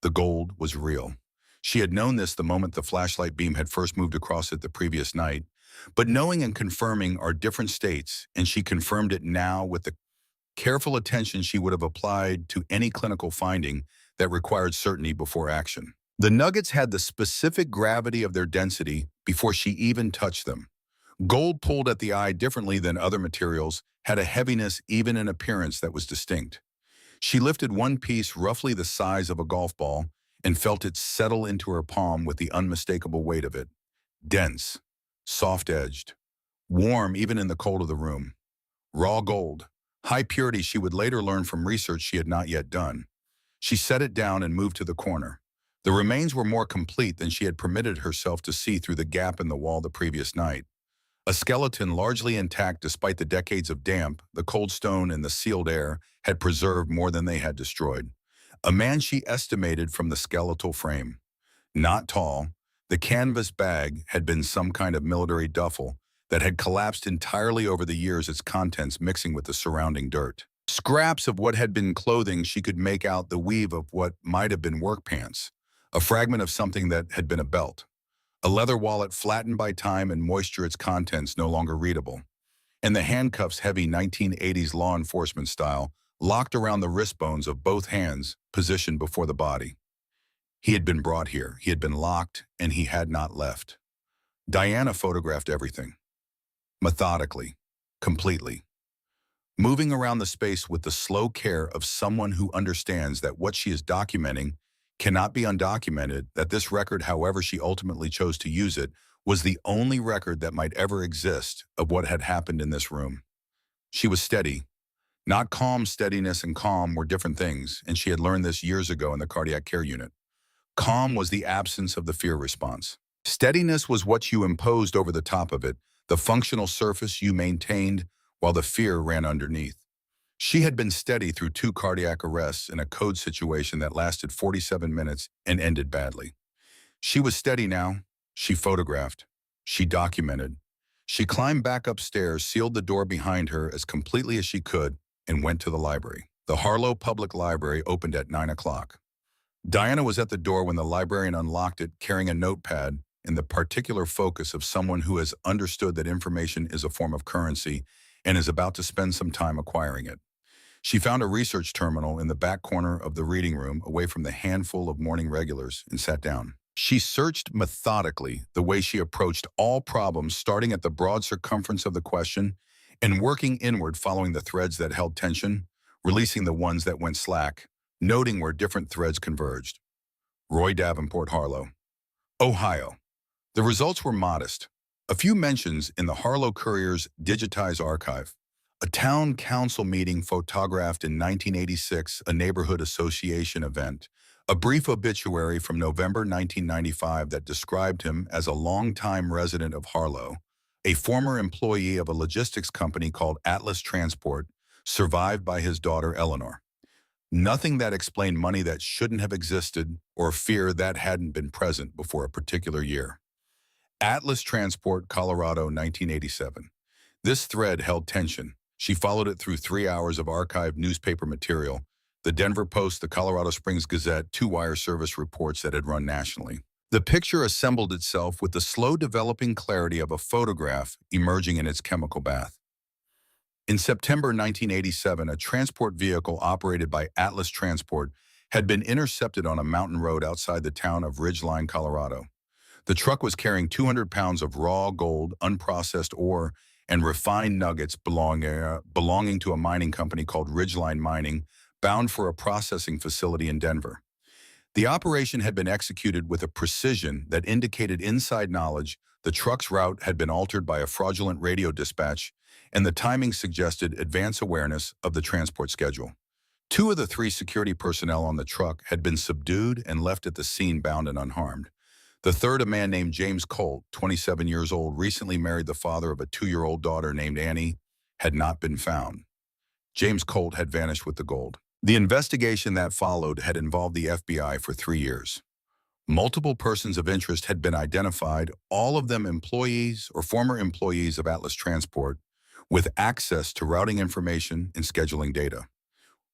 The gold was real. She had known this the moment the flashlight beam had first moved across it the previous night, but knowing and confirming are different states, and she confirmed it now with the careful attention she would have applied to any clinical finding that required certainty before action. The nuggets had the specific gravity of their density before she even touched them. Gold pulled at the eye differently than other materials, had a heaviness even in appearance that was distinct. She lifted one piece roughly the size of a golf ball and felt it settle into her palm with the unmistakable weight of it. Dense, soft-edged, warm even in the cold of the room. Raw gold, high purity she would later learn from research she had not yet done. She set it down and moved to the corner. The remains were more complete than she had permitted herself to see through the gap in the wall the previous night. A skeleton largely intact despite the decades of damp, the cold stone and the sealed air had preserved more than they had destroyed. A man she estimated from the skeletal frame. Not tall, the canvas bag had been some kind of military duffel that had collapsed entirely over the years, its contents mixing with the surrounding dirt. Scraps of what had been clothing, she could make out the weave of what might have been work pants, a fragment of something that had been a belt. A leather wallet flattened by time and moisture, its contents no longer readable. And the handcuffs, heavy 1980s law enforcement style, locked around the wrist bones of both hands, positioned before the body. He had been brought here, he had been locked, and he had not left. Diana photographed everything. Methodically, completely. Moving around the space with the slow care of someone who understands that what she is documenting cannot be undocumented, that this record, however she ultimately chose to use it, was the only record that might ever exist of what had happened in this room. She was steady. Not calm. Steadiness and calm were different things, and she had learned this years ago in the cardiac care unit. Calm was the absence of the fear response. Steadiness was what you imposed over the top of it, the functional surface you maintained while the fear ran underneath. She had been steady through 2 cardiac arrests in a code situation that lasted 47 minutes and ended badly. She was steady now. She photographed. She documented. She climbed back upstairs, sealed the door behind her as completely as she could, and went to the library. The Harlow Public Library opened at 9 o'clock. Diana was at the door when the librarian unlocked it, carrying a notepad in the particular focus of someone who has understood that information is a form of currency and is about to spend some time acquiring it. She found a research terminal in the back corner of the reading room, away from the handful of morning regulars, and sat down. She searched methodically, the way she approached all problems, starting at the broad circumference of the question and working inward, following the threads that held tension, releasing the ones that went slack, noting where different threads converged. Roy Davenport Harlow, Ohio. The results were modest. A few mentions in the Harlow Courier's digitized archive. A town council meeting photographed in 1986, a neighborhood association event. A brief obituary from November 1995 that described him as a longtime resident of Harlow, a former employee of a logistics company called Atlas Transport, survived by his daughter Eleanor. Nothing that explained money that shouldn't have existed or fear that hadn't been present before a particular year. Atlas Transport, Colorado, 1987. This thread held tension. She followed it through 3 hours of archived newspaper material, the Denver Post, the Colorado Springs Gazette, 2 wire service reports that had run nationally. The picture assembled itself with the slow developing clarity of a photograph emerging in its chemical bath. In September 1987, a transport vehicle operated by Atlas Transport had been intercepted on a mountain road outside the town of Ridgeline, Colorado. The truck was carrying 200 pounds of raw gold, unprocessed ore, and refined nuggets belonging to a mining company called Ridgeline Mining, bound for a processing facility in Denver. The operation had been executed with a precision that indicated inside knowledge. The truck's route had been altered by a fraudulent radio dispatch, and the timing suggested advance awareness of the transport schedule. Two of the three security personnel on the truck had been subdued and left at the scene bound and unharmed. The third, a man named James Colt, 27 years old, recently married the father of a 2-year-old daughter named Annie, had not been found. James Colt had vanished with the gold. The investigation that followed had involved the FBI for 3 years. Multiple persons of interest had been identified, all of them employees or former employees of Atlas Transport, with access to routing information and scheduling data.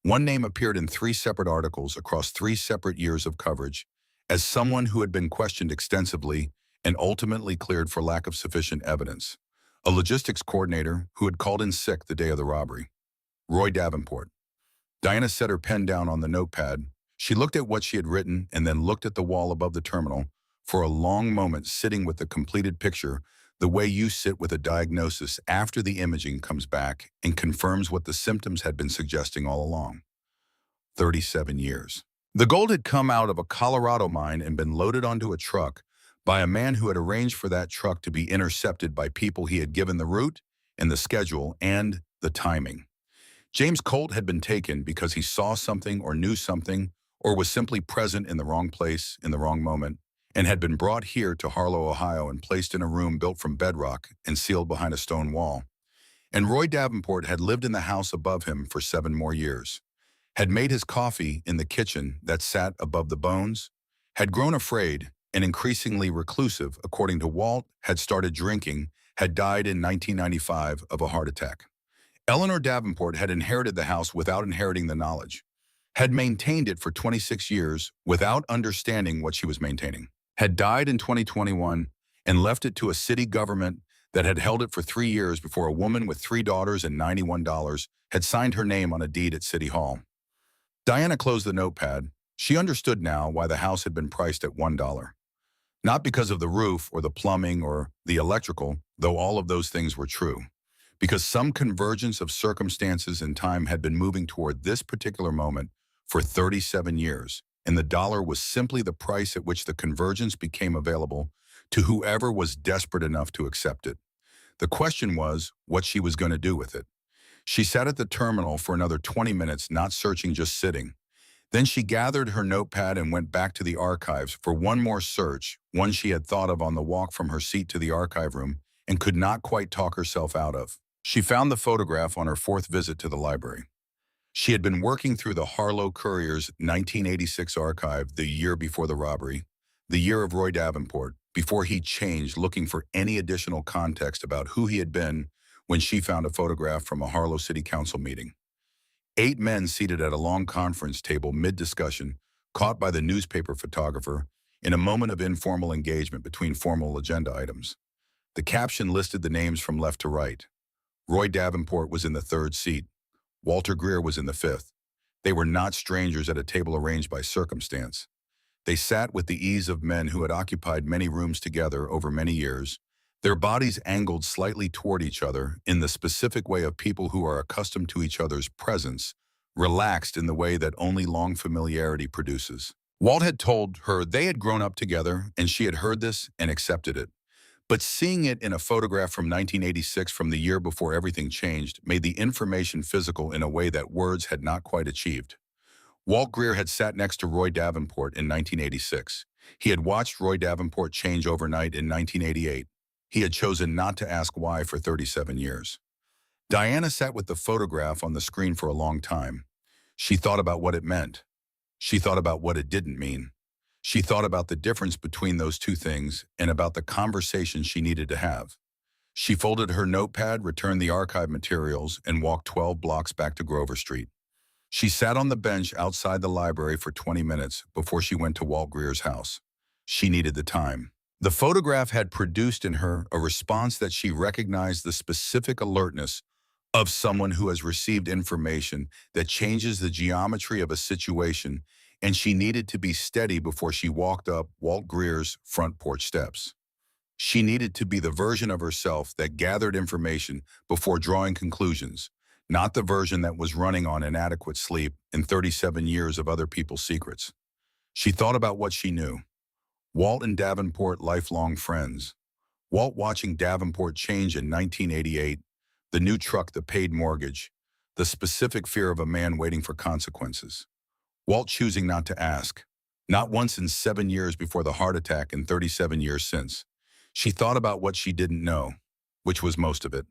One name appeared in 3 separate articles across 3 separate years of coverage as someone who had been questioned extensively and ultimately cleared for lack of sufficient evidence. A logistics coordinator who had called in sick the day of the robbery. Roy Davenport. Diana set her pen down on the notepad. She looked at what she had written and then looked at the wall above the terminal for a long moment, sitting with the completed picture, the way you sit with a diagnosis after the imaging comes back and confirms what the symptoms had been suggesting all along. 37 years. The gold had come out of a Colorado mine and been loaded onto a truck by a man who had arranged for that truck to be intercepted by people he had given the route and the schedule and the timing. James Colt had been taken because he saw something or knew something or was simply present in the wrong place in the wrong moment and had been brought here to Harlow, Ohio and placed in a room built from bedrock and sealed behind a stone wall. And Roy Davenport had lived in the house above him for 7 more years, had made his coffee in the kitchen that sat above the bones, had grown afraid and increasingly reclusive, according to Walt, had started drinking, had died in 1995 of a heart attack. Eleanor Davenport had inherited the house without inheriting the knowledge, had maintained it for 26 years without understanding what she was maintaining, had died in 2021 and left it to a city government that had held it for 3 years before a woman with 3 daughters and $91 had signed her name on a deed at City Hall. Diana closed the notepad. She understood now why the house had been priced at $1. Not because of the roof or the plumbing or the electrical, though all of those things were true. Because some convergence of circumstances and time had been moving toward this particular moment for 37 years, and the dollar was simply the price at which the convergence became available to whoever was desperate enough to accept it. The question was what she was going to do with it. She sat at the terminal for another 20 minutes, not searching, just sitting. Then she gathered her notepad and went back to the archives for one more search, one she had thought of on the walk from her seat to the archive room and could not quite talk herself out of. She found the photograph on her 4th visit to the library. She had been working through the Harlow Courier's 1986 archive the year before the robbery, the year of Roy Davenport, before he changed, looking for any additional context about who he had been when she found a photograph from a Harlow City Council meeting. 8 men seated at a long conference table mid-discussion, caught by the newspaper photographer in a moment of informal engagement between formal agenda items. The caption listed the names from left to right. Roy Davenport was in the 3rd seat. Walter Greer was in the 5th. They were not strangers at a table arranged by circumstance. They sat with the ease of men who had occupied many rooms together over many years, their bodies angled slightly toward each other in the specific way of people who are accustomed to each other's presence, relaxed in the way that only long familiarity produces. Walt had told her they had grown up together, and she had heard this and accepted it. But seeing it in a photograph from 1986, from the year before everything changed, made the information physical in a way that words had not quite achieved. Walt Greer had sat next to Roy Davenport in 1986. He had watched Roy Davenport change overnight in 1988. He had chosen not to ask why for 37 years. Diana sat with the photograph on the screen for a long time. She thought about what it meant. She thought about what it didn't mean. She thought about the difference between those two things and about the conversation she needed to have. She folded her notepad, returned the archive materials, and walked 12 blocks back to Grover Street. She sat on the bench outside the library for 20 minutes before she went to Walt Greer's house. She needed the time. The photograph had produced in her a response that she recognized the specific alertness of someone who has received information that changes the geometry of a situation, and she needed to be steady before she walked up Walt Greer's front porch steps. She needed to be the version of herself that gathered information before drawing conclusions, not the version that was running on inadequate sleep and 37 years of other people's secrets. She thought about what she knew. Walt and Davenport, lifelong friends. Walt watching Davenport change in 1988, the new truck, the paid mortgage, the specific fear of a man waiting for consequences. Walt choosing not to ask. Not once in 7 years before the heart attack and 37 years since. She thought about what she didn't know, which was most of it.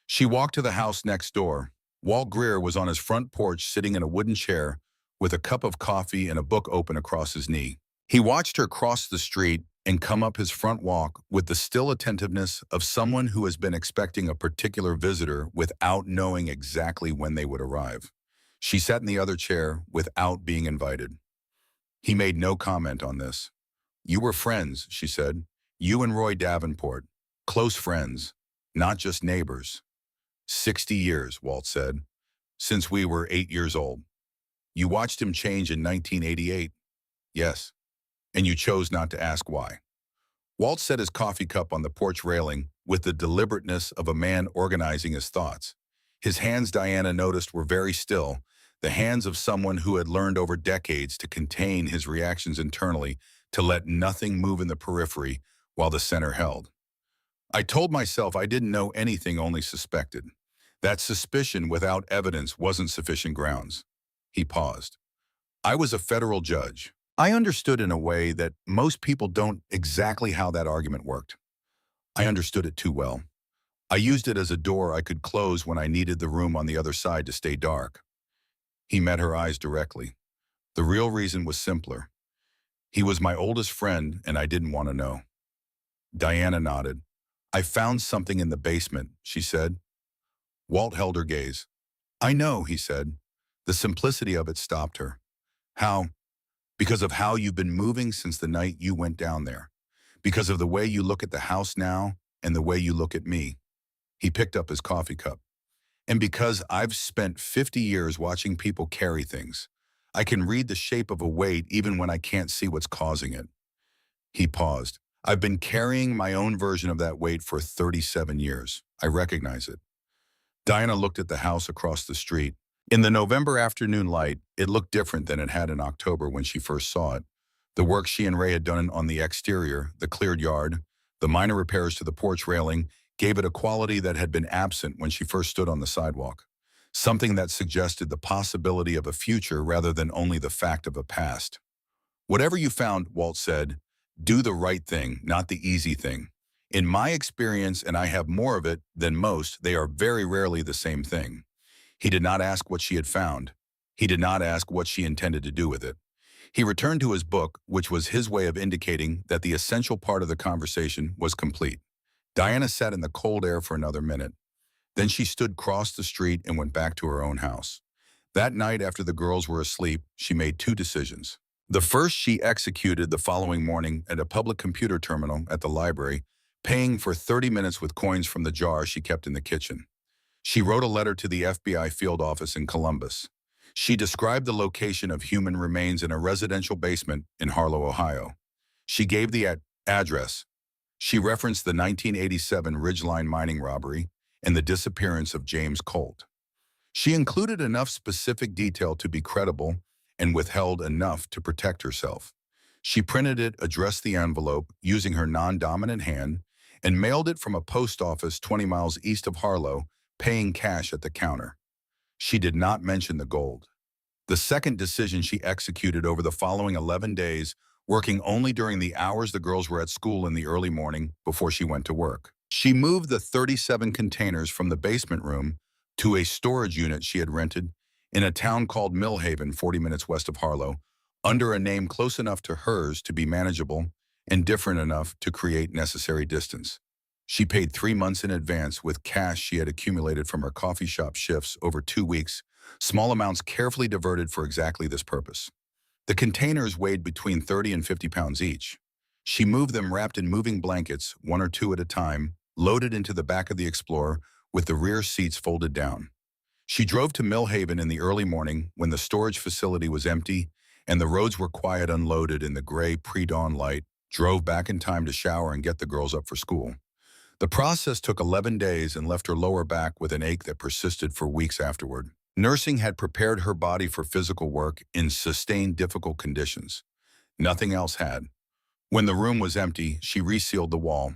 She walked to the house next door. Walt Greer was on his front porch sitting in a wooden chair with a cup of coffee and a book open across his knee. He watched her cross the street and come up his front walk with the still attentiveness of someone who has been expecting a particular visitor without knowing exactly when they would arrive. She sat in the other chair without being invited. He made no comment on this. "You were friends," she said. "You and Roy Davenport. Close friends, not just neighbors." 60 years, Walt said, "since we were 8 years old. You watched him change in 1988. Yes. And you chose not to ask why." Walt set his coffee cup on the porch railing with the deliberateness of a man organizing his thoughts. His hands, Diana noticed, were very still, the hands of someone who had learned over decades to contain his reactions internally, to let nothing move in the periphery while the center held. "I told myself I didn't know anything, only suspected. That suspicion without evidence wasn't sufficient grounds." He paused. "I was a federal judge. I understood in a way that most people don't exactly how that argument worked. I understood it too well. I used it as a door I could close when I needed the room on the other side to stay dark." He met her eyes directly. "The real reason was simpler. He was my oldest friend and I didn't want to know." Diana nodded. "I found something in the basement," she said. Walt held her gaze. "I know," he said. The simplicity of it stopped her. "How?" "Because of how you've been moving since the night you went down there. Because of the way you look at the house now and the way you look at me." He picked up his coffee cup. "And because I've spent 50 years watching people carry things. I can read the shape of a weight even when I can't see what's causing it." He paused. "I've been carrying my own version of that weight for 37 years. I recognize it." Diana looked at the house across the street. In the November afternoon light, it looked different than it had in October when she first saw it. The work she and Ray had done on the exterior, the cleared yard, the minor repairs to the porch railing, gave it a quality that had been absent when she first stood on the sidewalk. Something that suggested the possibility of a future rather than only the fact of a past. "Whatever you found," Walt said, "do the right thing, not the easy thing. In my experience, and I have more of it than most, they are very rarely the same thing." He did not ask what she had found. He did not ask what she intended to do with it. He returned to his book, which was his way of indicating that the essential part of the conversation was complete. Diana sat in the cold air for another minute. Then she stood across the street and went back to her own house. That night, after the girls were asleep, she made two decisions. The first she executed the following morning at a public computer terminal at the library, paying for 30 minutes with coins from the jar she kept in the kitchen. She wrote a letter to the FBI field office in Columbus. She described the location of human remains in a residential basement in Harlow, Ohio. She gave the address. She referenced the 1987 Ridgeline mining robbery and the disappearance of James Colt. She included enough specific detail to be credible and withheld enough to protect herself. She printed it, addressed the envelope using her non-dominant hand, and mailed it from a post office 20 miles east of Harlow, paying cash at the counter. She did not mention the gold. The second decision she executed over the following 11 days, working only during the hours the girls were at school in the early morning before she went to work. She moved the 37 containers from the basement room to a storage unit she had rented in a town called Millhaven, 40 minutes west of Harlow, under a name close enough to hers to be manageable and different enough to create necessary distance. She paid 3 months in advance with cash she had accumulated from her coffee shop shifts over 2 weeks, small amounts carefully diverted for exactly this purpose. The containers weighed between 30 and 50 pounds each. She moved them wrapped in moving blankets, one or two at a time, loaded into the back of the Explorer with the rear seats folded down. She drove to Millhaven in the early morning when the storage facility was empty and the roads were quiet, unloaded in the gray pre-dawn light, drove back in time to shower and get the girls up for school. The process took 11 days and left her lower back with an ache that persisted for weeks afterward. Nursing had prepared her body for physical work in sustained difficult conditions. Nothing else had. When the room was empty, she resealed the wall.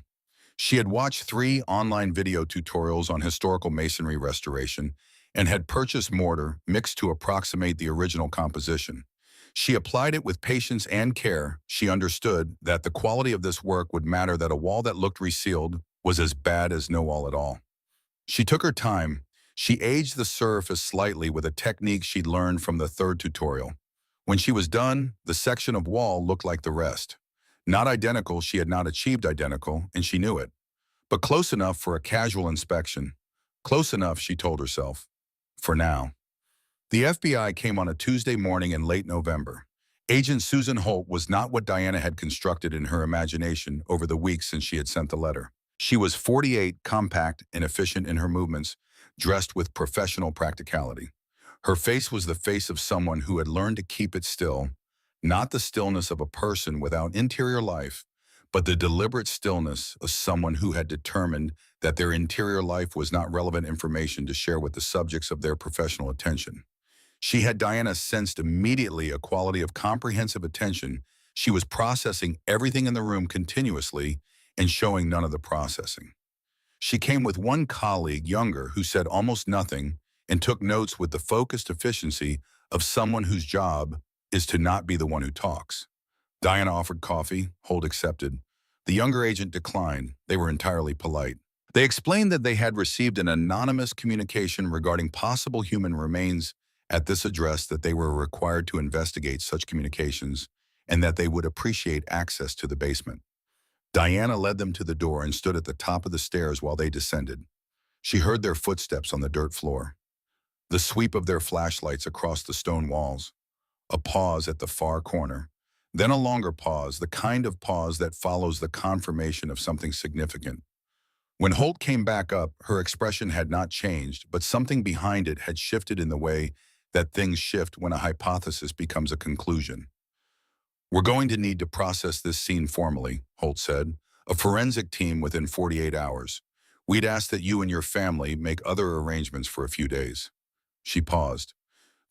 She had watched 3 online video tutorials on historical masonry restoration and had purchased mortar mixed to approximate the original composition. She applied it with patience and care. She understood that the quality of this work would matter, that a wall that looked resealed was as bad as no wall at all. She took her time. She aged the surface slightly with a technique she'd learned from the third tutorial. When she was done, the section of wall looked like the rest. Not identical, she had not achieved identical, and she knew it. But close enough for a casual inspection. Close enough, she told herself. For now. The FBI came on a Tuesday morning in late November. Agent Susan Holt was not what Diana had constructed in her imagination over the weeks since she had sent the letter. She was 48, compact and efficient in her movements, dressed with professional practicality. Her face was the face of someone who had learned to keep it still, not the stillness of a person without interior life, but the deliberate stillness of someone who had determined that their interior life was not relevant information to share with the subjects of their professional attention. She had Diana sensed immediately a quality of comprehensive attention. She was processing everything in the room continuously and showing none of the processing. She came with one colleague, younger, who said almost nothing and took notes with the focused efficiency of someone whose job is to not be the one who talks. Diana offered coffee. Holt accepted. The younger agent declined. They were entirely polite. They explained that they had received an anonymous communication regarding possible human remains at this address, that they were required to investigate such communications, and that they would appreciate access to the basement. Diana led them to the door and stood at the top of the stairs while they descended. She heard their footsteps on the dirt floor, the sweep of their flashlights across the stone walls, a pause at the far corner, then a longer pause, the kind of pause that follows the confirmation of something significant. When Holt came back up, her expression had not changed, but something behind it had shifted in the way that things shift when a hypothesis becomes a conclusion. "We're going to need to process this scene formally," Holt said. "A forensic team within 48 hours. We'd ask that you and your family make other arrangements for a few days." She paused.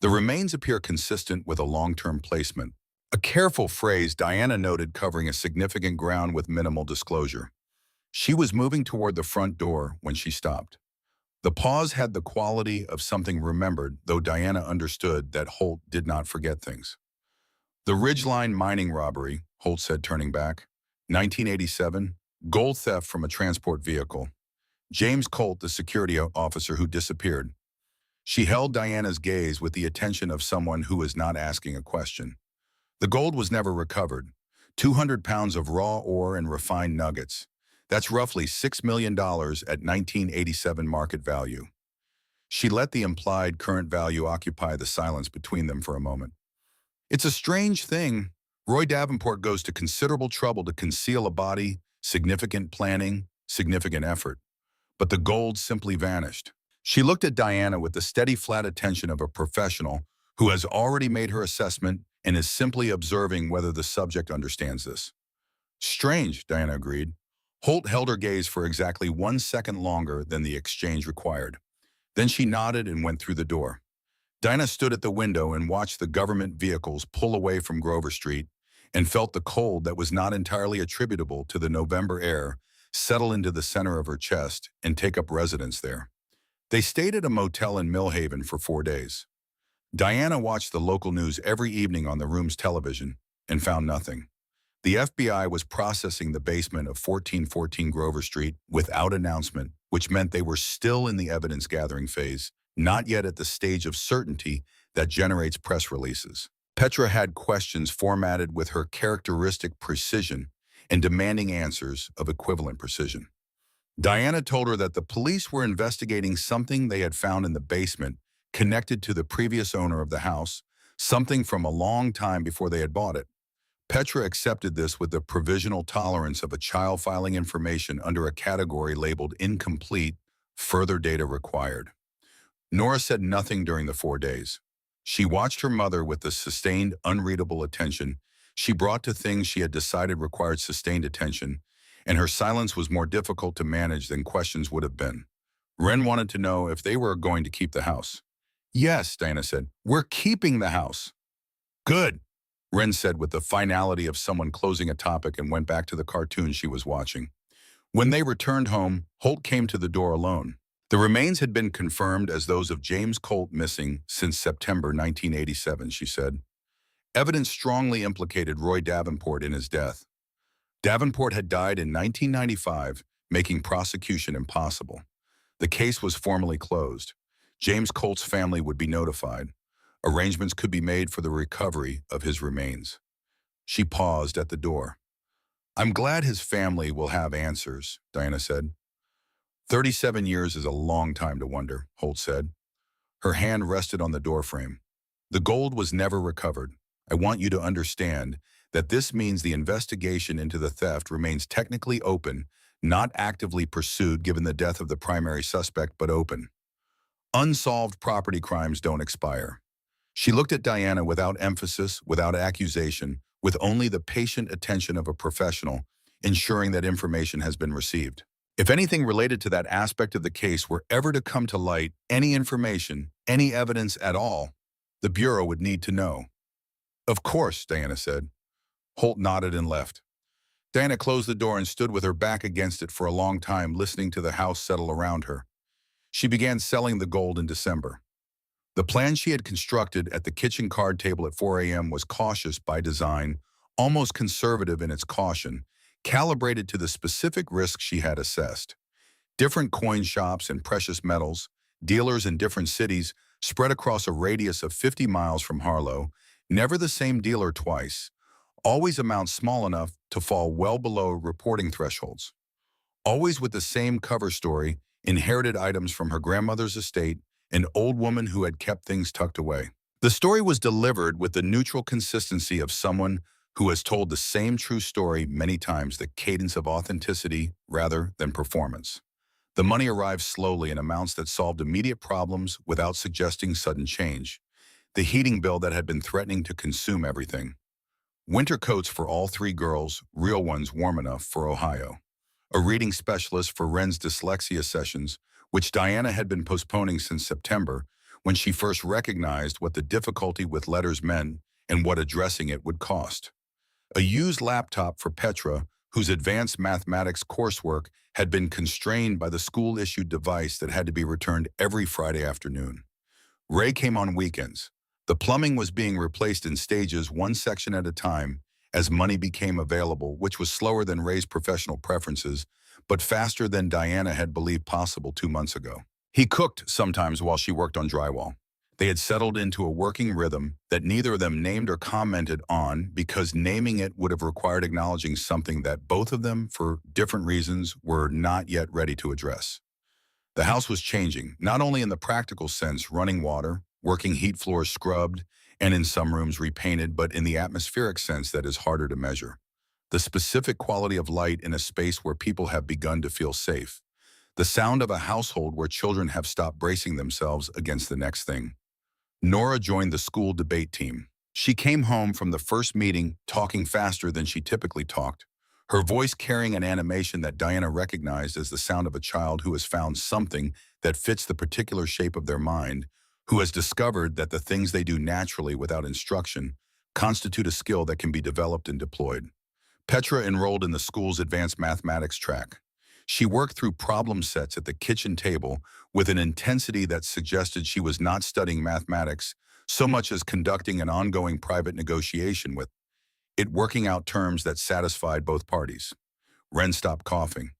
"The remains appear consistent with a long-term placement." A careful phrase, Diana noted, covering a significant ground with minimal disclosure. She was moving toward the front door when she stopped. The pause had the quality of something remembered, though Diana understood that Holt did not forget things. "The Ridgeline mining robbery," Holt said, turning back. 1987, gold theft from a transport vehicle. James Colt, the security officer who disappeared. She held Diana's gaze with the attention of someone who was not asking a question. The gold was never recovered. 200 pounds of raw ore and refined nuggets. That's roughly $6 million at 1987 market value. She let the implied current value occupy the silence between them for a moment. "It's a strange thing. Roy Davenport goes to considerable trouble to conceal a body, significant planning, significant effort. But the gold simply vanished." She looked at Diana with the steady, flat attention of a professional who has already made her assessment and is simply observing whether the subject understands this. "Strange," Diana agreed. Holt held her gaze for exactly 1 second longer than the exchange required. Then she nodded and went through the door. Diana stood at the window and watched the government vehicles pull away from Grover Street and felt the cold that was not entirely attributable to the November air settle into the center of her chest and take up residence there. They stayed at a motel in Millhaven for 4 days. Diana watched the local news every evening on the room's television and found nothing. The FBI was processing the basement of 1414 Grover Street without announcement, which meant they were still in the evidence-gathering phase, not yet at the stage of certainty that generates press releases. Petra had questions formatted with her characteristic precision and demanding answers of equivalent precision. Diana told her that the police were investigating something they had found in the basement connected to the previous owner of the house, something from a long time before they had bought it. Petra accepted this with the provisional tolerance of a child filing information under a category labeled incomplete, further data required. Nora said nothing during the 4 days. She watched her mother with the sustained, unreadable attention she brought to things she had decided required sustained attention, and her silence was more difficult to manage than questions would have been. Wren wanted to know if they were going to keep the house. "Yes," Diana said. "We're keeping the house." "Good," Wren said with the finality of someone closing a topic, and went back to the cartoon she was watching. When they returned home, Holt came to the door alone. The remains had been confirmed as those of James Colt, missing since September 1987, she said. Evidence strongly implicated Roy Davenport in his death. Davenport had died in 1995, making prosecution impossible. The case was formally closed. James Colt's family would be notified. Arrangements could be made for the recovery of his remains. She paused at the door. "I'm glad his family will have answers," Diana said. 37 years is a long time to wonder, Holt said. Her hand rested on the doorframe. "The gold was never recovered. I want you to understand that this means the investigation into the theft remains technically open, not actively pursued given the death of the primary suspect, but open. Unsolved property crimes don't expire." She looked at Diana without emphasis, without accusation, with only the patient attention of a professional, ensuring that information has been received. If anything related to that aspect of the case were ever to come to light, any information, any evidence at all, the Bureau would need to know. "Of course," Diana said. Holt nodded and left. Diana closed the door and stood with her back against it for a long time, listening to the house settle around her. She began selling the gold in December. The plan she had constructed at the kitchen card table at 4 a.m. was cautious by design, almost conservative in its caution, calibrated to the specific risk she had assessed. Different coin shops and precious metals, dealers in different cities, spread across a radius of 50 miles from Harlow, never the same dealer twice, always amounts small enough to fall well below reporting thresholds. Always with the same cover story, inherited items from her grandmother's estate, an old woman who had kept things tucked away. The story was delivered with the neutral consistency of someone who has told the same true story many times, the cadence of authenticity rather than performance. The money arrived slowly in amounts that solved immediate problems without suggesting sudden change. The heating bill that had been threatening to consume everything. Winter coats for all three girls, real ones warm enough for Ohio. A reading specialist for Wren's dyslexia sessions, which Diana had been postponing since September, when she first recognized what the difficulty with letters meant and what addressing it would cost. A used laptop for Petra, whose advanced mathematics coursework had been constrained by the school-issued device that had to be returned every Friday afternoon. Ray came on weekends. The plumbing was being replaced in stages, one section at a time, as money became available, which was slower than Ray's professional preferences, but faster than Diana had believed possible 2 months ago. He cooked sometimes while she worked on drywall. They had settled into a working rhythm that neither of them named or commented on, because naming it would have required acknowledging something that both of them, for different reasons, were not yet ready to address. The house was changing, not only in the practical sense, running water, working heat floors scrubbed, and in some rooms repainted, but in the atmospheric sense that is harder to measure. The specific quality of light in a space where people have begun to feel safe. The sound of a household where children have stopped bracing themselves against the next thing. Nora joined the school debate team. She came home from the first meeting talking faster than she typically talked, her voice carrying an animation that Diana recognized as the sound of a child who has found something that fits the particular shape of their mind, who has discovered that the things they do naturally without instruction constitute a skill that can be developed and deployed. Petra enrolled in the school's advanced mathematics track. She worked through problem sets at the kitchen table with an intensity that suggested she was not studying mathematics so much as conducting an ongoing private negotiation with it, working out terms that satisfied both parties. Wren stopped coughing.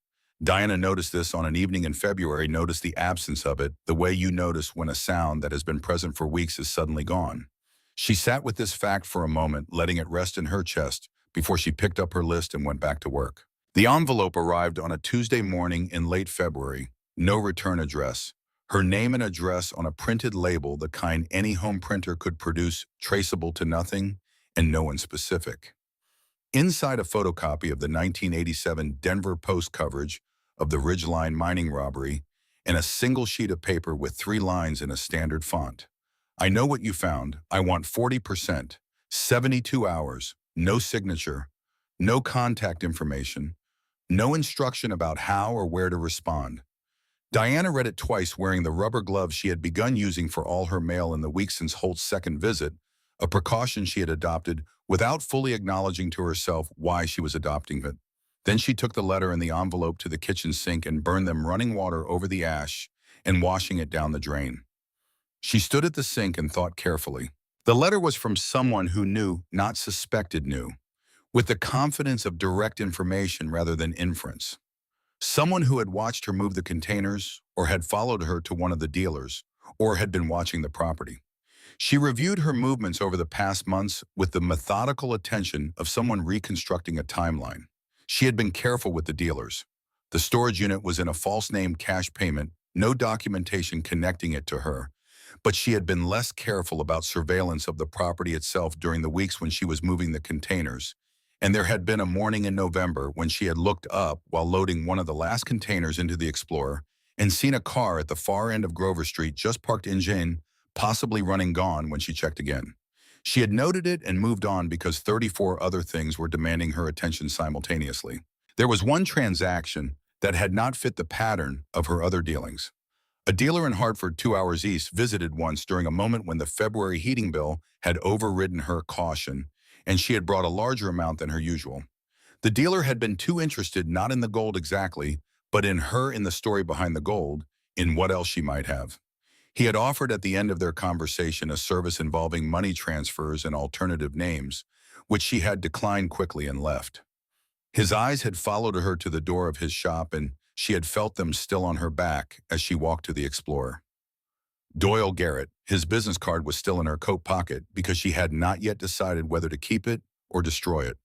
Diana noticed this on an evening in February, noticed the absence of it, the way you notice when a sound that has been present for weeks is suddenly gone. She sat with this fact for a moment, letting it rest in her chest before she picked up her list and went back to work. The envelope arrived on a Tuesday morning in late February. No return address. Her name and address on a printed label, the kind any home printer could produce, traceable to nothing, and no one specific. Inside a photocopy of the 1987 Denver Post coverage of the Ridgeline mining robbery, and a single sheet of paper with 3 lines in a standard font. "I know what you found. I want 40%, 72 hours, no signature, no contact information, no instruction about how or where to respond." Diana read it twice, wearing the rubber gloves she had begun using for all her mail in the week since Holt's second visit, a precaution she had adopted without fully acknowledging to herself why she was adopting it. Then she took the letter and the envelope to the kitchen sink and burned them running water over the ash and washing it down the drain. She stood at the sink and thought carefully. The letter was from someone who knew, not suspected knew, with the confidence of direct information rather than inference. Someone who had watched her move the containers, or had followed her to one of the dealers, or had been watching the property. She reviewed her movements over the past months with the methodical attention of someone reconstructing a timeline. She had been careful with the dealers. The storage unit was in a false name cash payment, no documentation connecting it to her, but she had been less careful about surveillance of the property itself during the weeks when she was moving the containers. And there had been a morning in November when she had looked up while loading one of the last containers into the Explorer and seen a car at the far end of Grover Street just parked in Jane, possibly running gone when she checked again. She had noted it and moved on because 34 other things were demanding her attention simultaneously. There was one transaction that had not fit the pattern of her other dealings. A dealer in Hartford 2 hours east visited once during a moment when the February heating bill had overridden her caution, and she had brought a larger amount than her usual. The dealer had been too interested not in the gold exactly, but in her in the story behind the gold, in what else she might have. He had offered at the end of their conversation a service involving money transfers and alternative names, which she had declined quickly and left. His eyes had followed her to the door of his shop, and she had felt them still on her back as she walked to the Explorer. Doyle Garrett, his business card was still in her coat pocket because she had not yet decided whether to keep it or destroy it.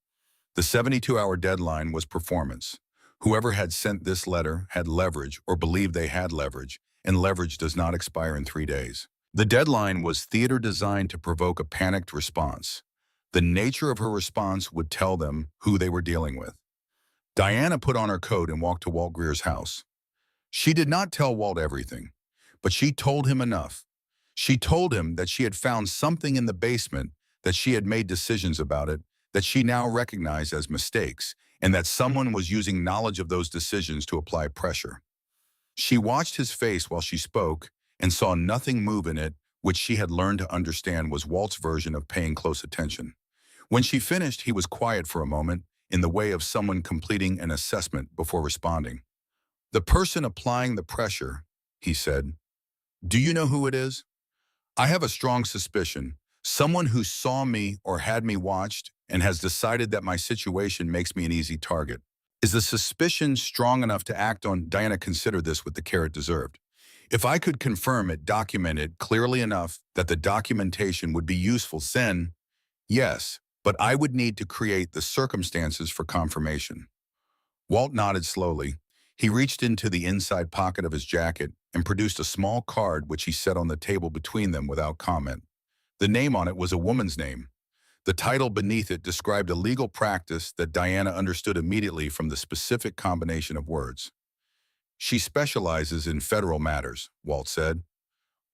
The 72-hour deadline was performance. Whoever had sent this letter had leverage or believed they had leverage, and leverage does not expire in 3 days. The deadline was theater designed to provoke a panicked response. The nature of her response would tell them who they were dealing with. Diana put on her coat and walked to Walt Greer's house. She did not tell Walt everything, but she told him enough. She told him that she had found something in the basement, that she had made decisions about it, that she now recognized as mistakes, and that someone was using knowledge of those decisions to apply pressure. She watched his face while she spoke and saw nothing move in it, which she had learned to understand was Walt's version of paying close attention. When she finished, he was quiet for a moment, in the way of someone completing an assessment before responding. "The person applying the pressure," he said. "Do you know who it is?" "I have a strong suspicion. Someone who saw me or had me watched and has decided that my situation makes me an easy target." Is the suspicion strong enough to act on? Diana considered this with the care it deserved. "If I could confirm it, document it clearly enough that the documentation would be useful, then yes, but I would need to create the circumstances for confirmation." Walt nodded slowly. He reached into the inside pocket of his jacket and produced a small card which he set on the table between them without comment. The name on it was a woman's name. The title beneath it described a legal practice that Diana understood immediately from the specific combination of words. "She specializes in federal matters," Walt said.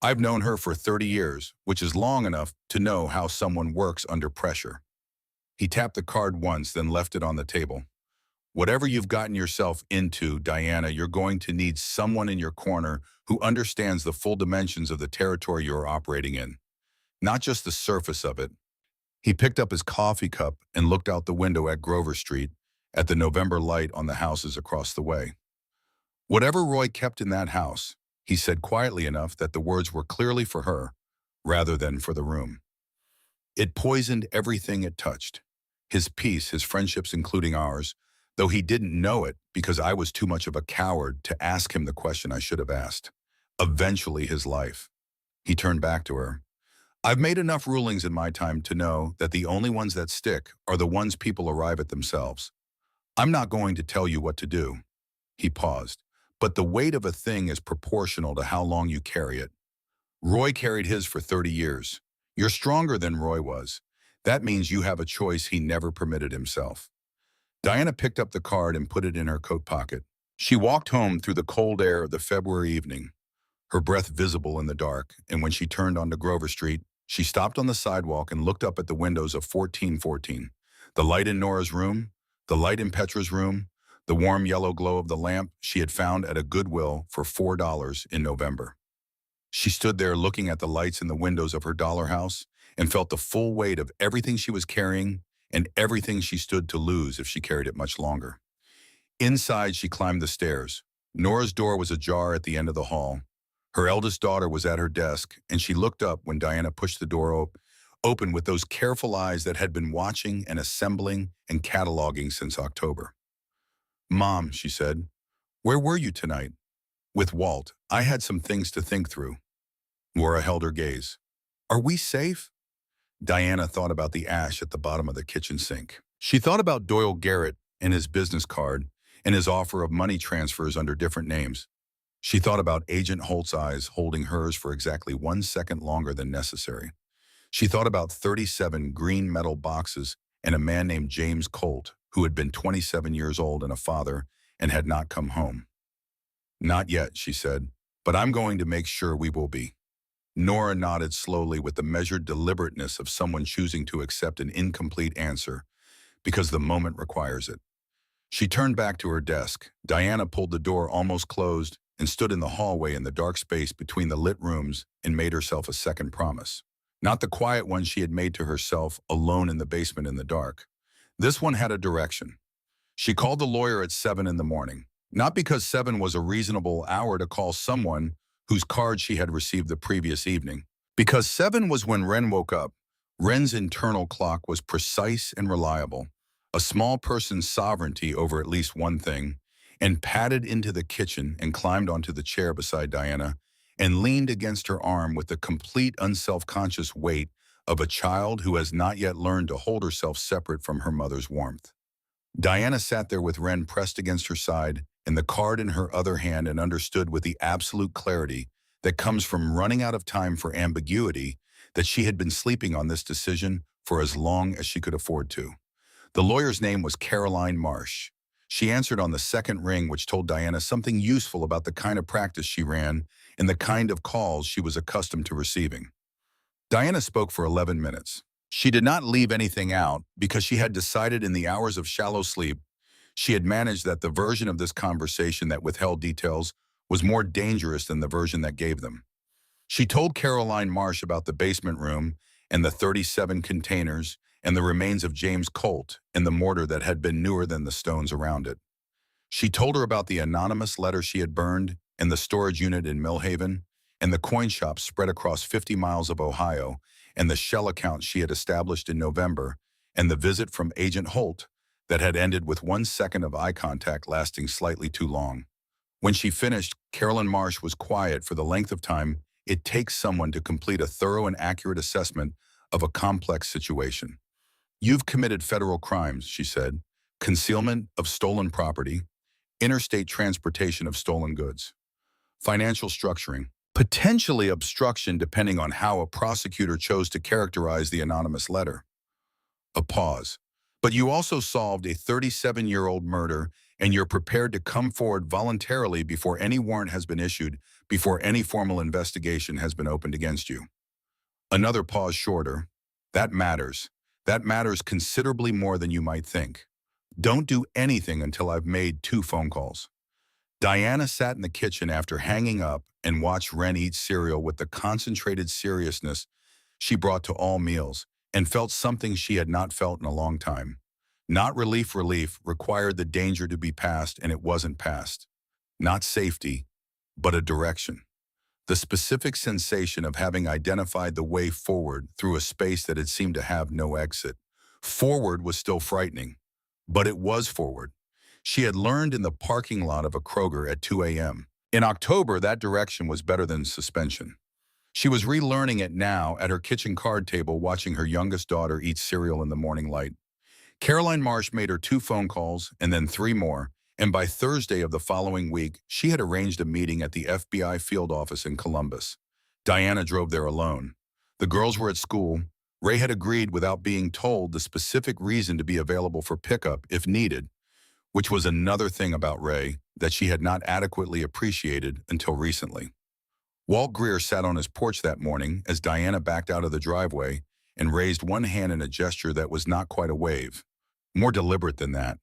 "I've known her for 30 years, which is long enough to know how someone works under pressure." He tapped the card once, then left it on the table. "Whatever you've gotten yourself into, Diana, you're going to need someone in your corner who understands the full dimensions of the territory you're operating in, not just the surface of it." He picked up his coffee cup and looked out the window at Grover Street, at the November light on the houses across the way. "Whatever Roy kept in that house," he said quietly enough that the words were clearly for her, rather than for the room. "It poisoned everything it touched. His peace, his friendships, including ours, though he didn't know it because I was too much of a coward to ask him the question I should have asked. Eventually his life." He turned back to her. "I've made enough rulings in my time to know that the only ones that stick are the ones people arrive at themselves. I'm not going to tell you what to do." He paused. "But the weight of a thing is proportional to how long you carry it. Roy carried his for 30 years. You're stronger than Roy was. That means you have a choice he never permitted himself." Diana picked up the card and put it in her coat pocket. She walked home through the cold air of the February evening, her breath visible in the dark, and when she turned onto Grover Street, she stopped on the sidewalk and looked up at the windows of 1414. The light in Nora's room, the light in Petra's room, the warm yellow glow of the lamp she had found at a Goodwill for $4 in November. She stood there looking at the lights in the windows of her dollar house and felt the full weight of everything she was carrying and everything she stood to lose if she carried it much longer. Inside, she climbed the stairs. Nora's door was ajar at the end of the hall. Her eldest daughter was at her desk, and she looked up when Diana pushed the door open with those careful eyes that had been watching and assembling and cataloging since October. "Mom," she said, "where were you tonight?" "With Walt. I had some things to think through." Laura held her gaze. "Are we safe?" Diana thought about the ash at the bottom of the kitchen sink. She thought about Doyle Garrett and his business card and his offer of money transfers under different names. She thought about Agent Holt's eyes holding hers for exactly 1 second longer than necessary. She thought about 37 green metal boxes and a man named James Colt, who had been 27 years old and a father and had not come home. "Not yet," she said, "but I'm going to make sure we will be." Nora nodded slowly with the measured deliberateness of someone choosing to accept an incomplete answer because the moment requires it. She turned back to her desk. Diana pulled the door almost closed and stood in the hallway in the dark space between the lit rooms and made herself a second promise. Not the quiet one she had made to herself alone in the basement in the dark. This one had a direction. She called the lawyer at 7 in the morning, not because 7 was a reasonable hour to call someone whose card she had received the previous evening, because 7 was when Wren woke up. Wren's internal clock was precise and reliable, a small person's sovereignty over at least one thing, and padded into the kitchen and climbed onto the chair beside Diana and leaned against her arm with the complete unself-conscious weight of a child who has not yet learned to hold herself separate from her mother's warmth. Diana sat there with Wren pressed against her side and the card in her other hand and understood with the absolute clarity that comes from running out of time for ambiguity that she had been sleeping on this decision for as long as she could afford to. The lawyer's name was Caroline Marsh. She answered on the second ring, which told Diana something useful about the kind of practice she ran and the kind of calls she was accustomed to receiving. Diana spoke for 11 minutes. She did not leave anything out because she had decided in the hours of shallow sleep she had managed that the version of this conversation that withheld details was more dangerous than the version that gave them. She told Caroline Marsh about the basement room and the 37 containers and the remains of James Colt and the mortar that had been newer than the stones around it. She told her about the anonymous letter she had burned and the storage unit in Millhaven and the coin shop spread across 50 miles of Ohio and the shell account she had established in November and the visit from Agent Holt that had ended with 1 second of eye contact lasting slightly too long. When she finished, Caroline Marsh was quiet for the length of time it takes someone to complete a thorough and accurate assessment of a complex situation. "You've committed federal crimes," she said. "Concealment of stolen property, interstate transportation of stolen goods, financial structuring, potentially obstruction depending on how a prosecutor chose to characterize the anonymous letter." A pause. "But you also solved a 37-year-old murder and you're prepared to come forward voluntarily before any warrant has been issued, before any formal investigation has been opened against you." Another pause shorter. "That matters. That matters considerably more than you might think. Don't do anything until I've made 2 phone calls." Diana sat in the kitchen after hanging up and watched Wren eat cereal with the concentrated seriousness she brought to all meals and felt something she had not felt in a long time. Not relief required the danger to be passed, and it wasn't passed. Not safety, but a direction. The specific sensation of having identified the way forward through a space that had seemed to have no exit. Forward was still frightening, but it was forward. She had learned in the parking lot of a Kroger at 2 a.m. In October, that direction was better than suspension. She was relearning it now at her kitchen card table watching her youngest daughter eat cereal in the morning light. Caroline Marsh made her 2 phone calls and then 3 more, and by Thursday of the following week, she had arranged a meeting at the FBI field office in Columbus. Diana drove there alone. The girls were at school. Ray had agreed without being told the specific reason to be available for pickup if needed, which was another thing about Ray that she had not adequately appreciated until recently. Walt Greer sat on his porch that morning as Diana backed out of the driveway and raised one hand in a gesture that was not quite a wave. More deliberate than that.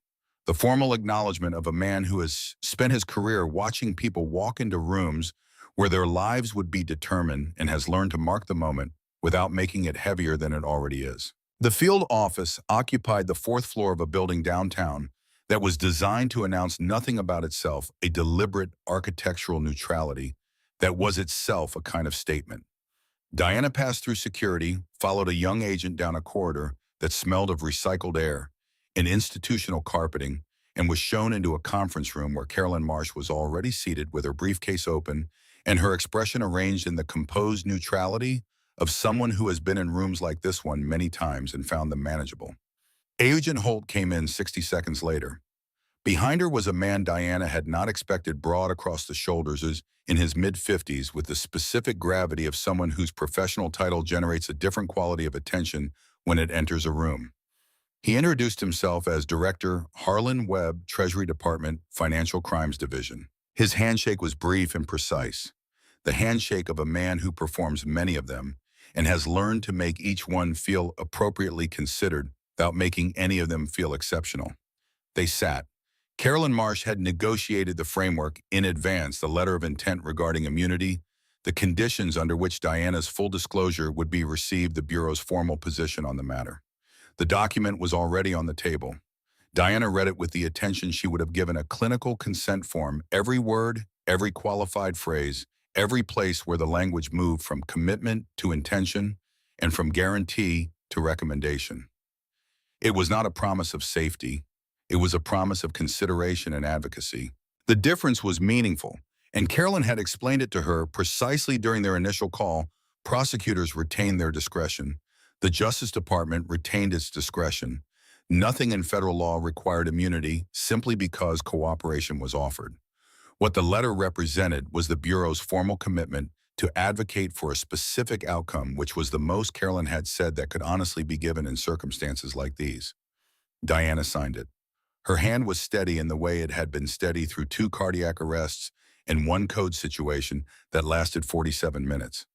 The formal acknowledgement of a man who has spent his career watching people walk into rooms where their lives would be determined and has learned to mark the moment without making it heavier than it already is. The field office occupied the 4th floor of a building downtown that was designed to announce nothing about itself, a deliberate architectural neutrality That was itself a kind of statement. Diana passed through security, followed a young agent down a corridor that smelled of recycled air and institutional carpeting, and was shown into a conference room where Carolyn Marsh was already seated with her briefcase open and her expression arranged in the composed neutrality of someone who has been in rooms like this one many times and found them manageable. Agent Holt came in 60 seconds later. Behind her was a man Diana had not expected, broad across the shoulders, as in his mid-50s, with the specific gravity of someone whose professional title generates a different quality of attention when it enters a room. He introduced himself as Director Harlan Webb, Treasury Department, Financial Crimes Division. His handshake was brief and precise, the handshake of a man who performs many of them and has learned to make each one feel appropriately considered without making any of them feel exceptional. They sat. Carolyn Marsh had negotiated the framework in advance, the letter of intent regarding immunity, the conditions under which Diana's full disclosure would be received, the Bureau's formal position on the matter. The document was already on the table. Diana read it with the attention she would have given a clinical consent form, every word, every qualified phrase, every place where the language moved from commitment to intention and from guarantee to recommendation. It was not a promise of safety. It was a promise of consideration and advocacy. The difference was meaningful, and Carolyn had explained it to her precisely during their initial call. Prosecutors retained their discretion. The Justice Department retained its discretion. Nothing in federal law required immunity simply because cooperation was offered. What the letter represented was the Bureau's formal commitment to advocate for a specific outcome, which was the most Carolyn had said that could honestly be given in circumstances like these. Diana signed it. Her hand was steady in the way it had been steady through 2 cardiac arrests and 1 code situation that lasted 47 minutes.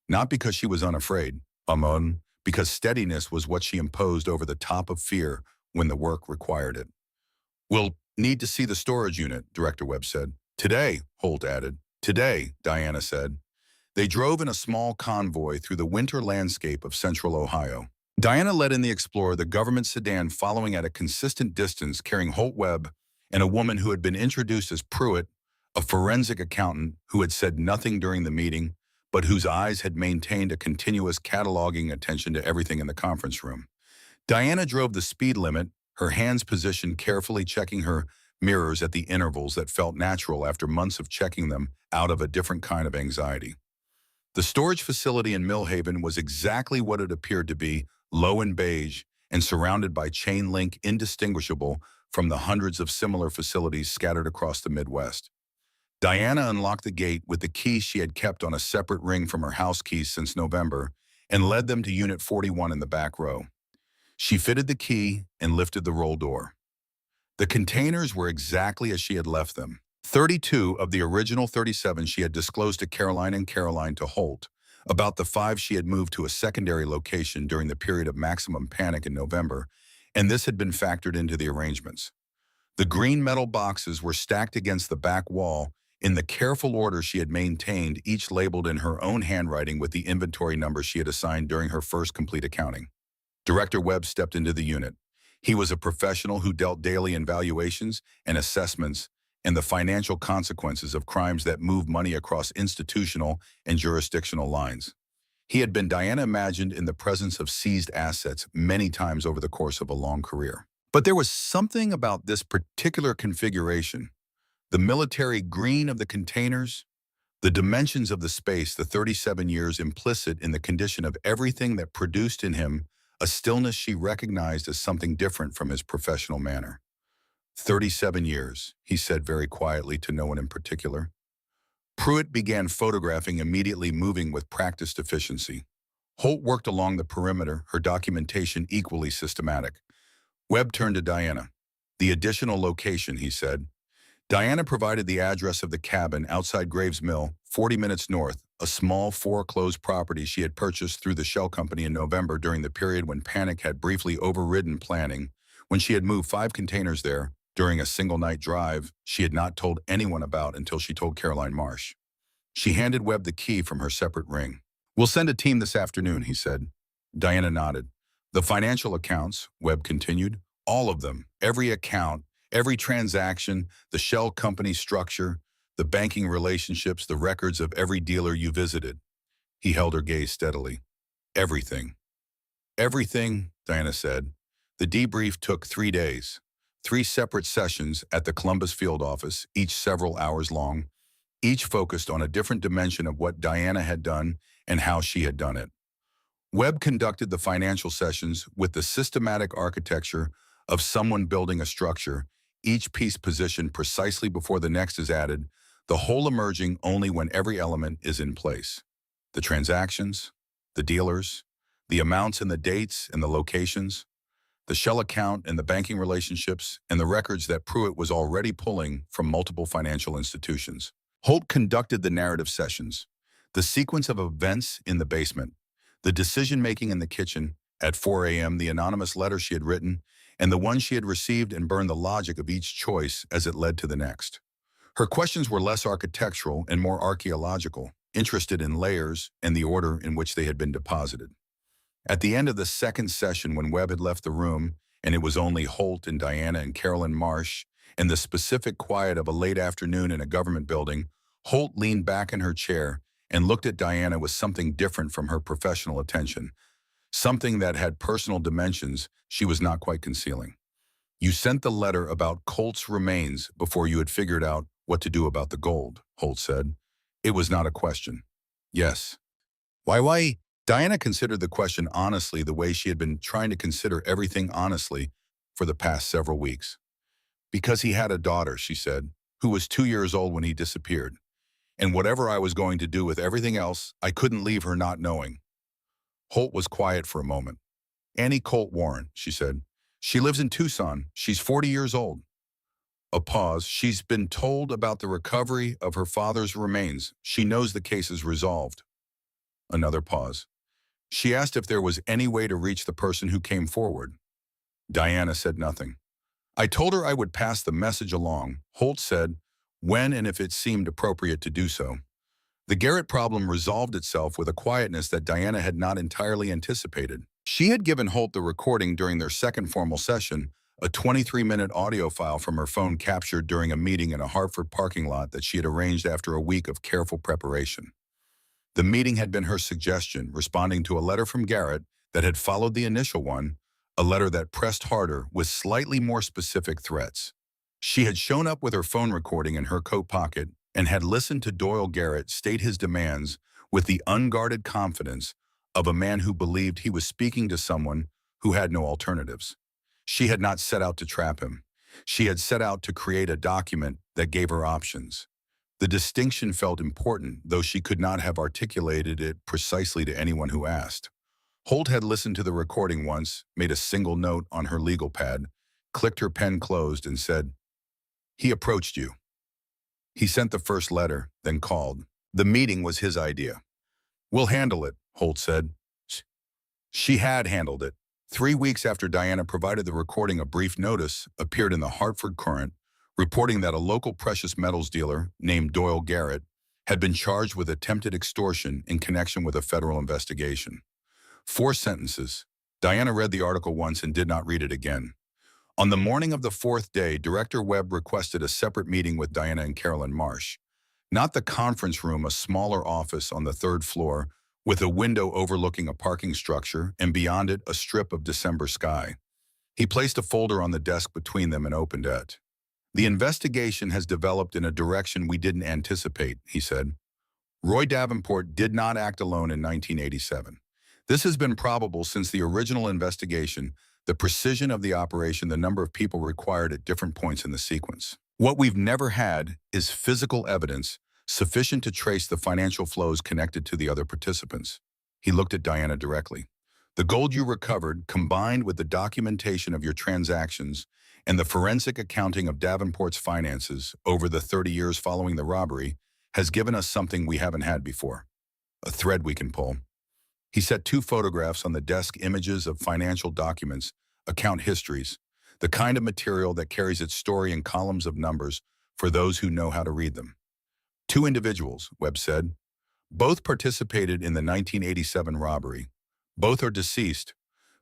Not because she was unafraid, because steadiness was what she imposed over the top of fear when the work required it. "We'll need to see the storage unit," Director Webb said. "Today," Holt added. "Today," Diana said. They drove in a small convoy through the winter landscape of central Ohio. Diana led in the Explorer, the government sedan, following at a consistent distance, carrying Holt Webb and a woman who had been introduced as Pruitt, a forensic accountant who had said nothing during the meeting, but whose eyes had maintained a continuous cataloging attention to everything in the conference room. Diana drove the speed limit, her hands positioned carefully, checking her mirrors at the intervals that felt natural after months of checking them out of a different kind of anxiety. The storage facility in Millhaven was exactly what it appeared to be, low and beige, and surrounded by chain link indistinguishable from the hundreds of similar facilities scattered across the Midwest. Diana unlocked the gate with the key she had kept on a separate ring from her house keys since November and led them to Unit 41 in the back row. She fitted the key and lifted the roll door. The containers were exactly as she had left them. 32 of the original 37 she had disclosed to Caroline and Caroline to Holt. About the 5 she had moved to a secondary location during the period of maximum panic in November, and this had been factored into the arrangements. The green metal boxes were stacked against the back wall in the careful order she had maintained, each labeled in her own handwriting with the inventory number she had assigned during her first complete accounting. Director Webb stepped into the unit. He was a professional who dealt daily in valuations and assessments and the financial consequences of crimes that move money across institutional and jurisdictional lines. He had been, Diana imagined, in the presence of seized assets many times over the course of a long career. But there was something about this particular configuration, the military green of the containers, the dimensions of the space, the 37 years implicit in the condition of everything that produced in him a stillness she recognized as something different from his professional manner. 37 years, he said very quietly to no one in particular. Pruitt began photographing, immediately moving with practiced efficiency. Holt worked along the perimeter, her documentation equally systematic. Webb turned to Diana. "The additional location," he said. Diana provided the address of the cabin outside Graves Mill, 40 minutes north, a small foreclosed property she had purchased through the shell company in November during the period when panic had briefly overridden planning, when she had moved 5 containers there during a single-night drive she had not told anyone about until she told Caroline Marsh. She handed Webb the key from her separate ring. "We'll send a team this afternoon," he said. Diana nodded. "The financial accounts," Webb continued, "all of them, every account, every transaction, the shell company structure, The banking relationships, the records of every dealer you visited. He held her gaze steadily. Everything. Everything, Diana said. The debrief took 3 days. 3 separate sessions at the Columbus field office, each several hours long, each focused on a different dimension of what Diana had done and how she had done it. Webb conducted the financial sessions with the systematic architecture of someone building a structure, each piece positioned precisely before the next is added, the whole emerging only when every element is in place. The transactions, the dealers, the amounts and the dates and the locations, the shell account and the banking relationships, and the records that Pruitt was already pulling from multiple financial institutions. Holt conducted the narrative sessions, the sequence of events in the basement, the decision-making in the kitchen, at 4 a.m., the anonymous letter she had written, and the one she had received, and burned the logic of each choice as it led to the next. Her questions were less architectural and more archaeological, interested in layers and the order in which they had been deposited. At the end of the second session, when Webb had left the room, and it was only Holt and Diana and Carolyn Marsh, in the specific quiet of a late afternoon in a government building, Holt leaned back in her chair and looked at Diana with something different from her professional attention, something that had personal dimensions she was not quite concealing. "You sent the letter about Colt's remains before you had figured out what to do about the gold," Holt said. It was not a question. "Yes." Why? Diana considered the question honestly, the way she had been trying to consider everything honestly for the past several weeks. "Because he had a daughter," she said, "who was 2 years old when he disappeared. And whatever I was going to do with everything else, I couldn't leave her not knowing." Holt was quiet for a moment. "Annie Colt Warren," she said. "She lives in Tucson. She's 40 years old." A pause. "She's been told about the recovery of her father's remains. She knows the case is resolved." Another pause. "She asked if there was any way to reach the person who came forward." Diana said nothing. "I told her I would pass the message along," Holt said, "when and if it seemed appropriate to do so." The Garrett problem resolved itself with a quietness that Diana had not entirely anticipated. She had given Holt the recording during their second formal session, a 23-minute audio file from her phone captured during a meeting in a Hartford parking lot that she had arranged after a week of careful preparation. The meeting had been her suggestion, responding to a letter from Garrett that had followed the initial one, a letter that pressed harder with slightly more specific threats. She had shown up with her phone recording in her coat pocket and had listened to Doyle Garrett state his demands with the unguarded confidence of a man who believed he was speaking to someone who had no alternatives. She had not set out to trap him. She had set out to create a document that gave her options. The distinction felt important, though she could not have articulated it precisely to anyone who asked. Holt had listened to the recording once, made a single note on her legal pad, clicked her pen closed, and said, "He approached you. He sent the first letter, then called. The meeting was his idea." "We'll handle it," Holt said. She had handled it. 3 weeks after Diana provided the recording, a brief notice appeared in the Hartford Courant, reporting that a local precious metals dealer named Doyle Garrett had been charged with attempted extortion in connection with a federal investigation. 4 sentences. Diana read the article once and did not read it again. On the morning of the 4th day, Director Webb requested a separate meeting with Diana and Carolyn Marsh. Not the conference room, a smaller office on the 3rd floor with a window overlooking a parking structure and beyond it a strip of December sky. He placed a folder on the desk between them and opened it. "The investigation has developed in a direction we didn't anticipate," he said. "Roy Davenport did not act alone in 1987. This has been probable since the original investigation, the precision of the operation, the number of people required at different points in the sequence. What we've never had is physical evidence sufficient to trace the financial flows connected to the other participants." He looked at Diana directly. "The gold you recovered, combined with the documentation of your transactions and the forensic accounting of Davenport's finances over the 30 years following the robbery, has given us something we haven't had before. A thread we can pull." He set 2 photographs on the desk, images of financial documents, account histories, the kind of material that carries its story in columns of numbers for those who know how to read them. "2 individuals," Webb said. "Both participated in the 1987 robbery. Both are deceased,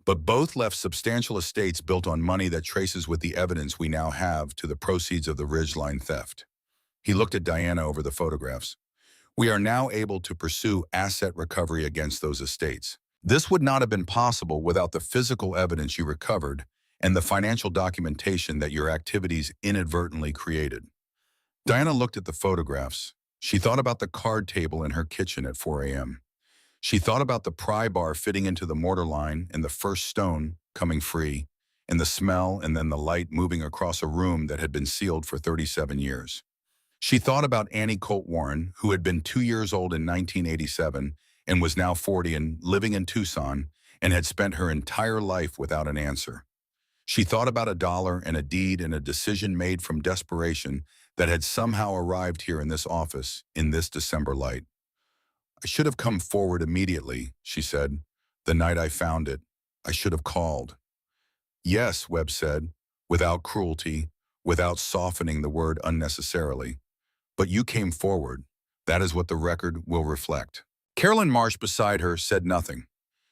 but both left substantial estates built on money that traces with the evidence we now have to the proceeds of the Ridgeline theft." He looked at Diana over the photographs. We are now able to pursue asset recovery against those estates. This would not have been possible without the physical evidence you recovered and the financial documentation that your activities inadvertently created. Diana looked at the photographs. She thought about the card table in her kitchen at 4 a.m. She thought about the pry bar fitting into the mortar line and the first stone coming free, and the smell and then the light moving across a room that had been sealed for 37 years. She thought about Annie Colt Warren, who had been 2 years old in 1987 and was now 40 and living in Tucson and had spent her entire life without an answer. She thought about a dollar and a deed and a decision made from desperation that had somehow arrived here in this office in this December light. I should have come forward immediately, she said. The night I found it, I should have called. Yes, Webb said, without cruelty, without softening the word unnecessarily. But you came forward. That is what the record will reflect. Carolyn Marsh beside her said nothing.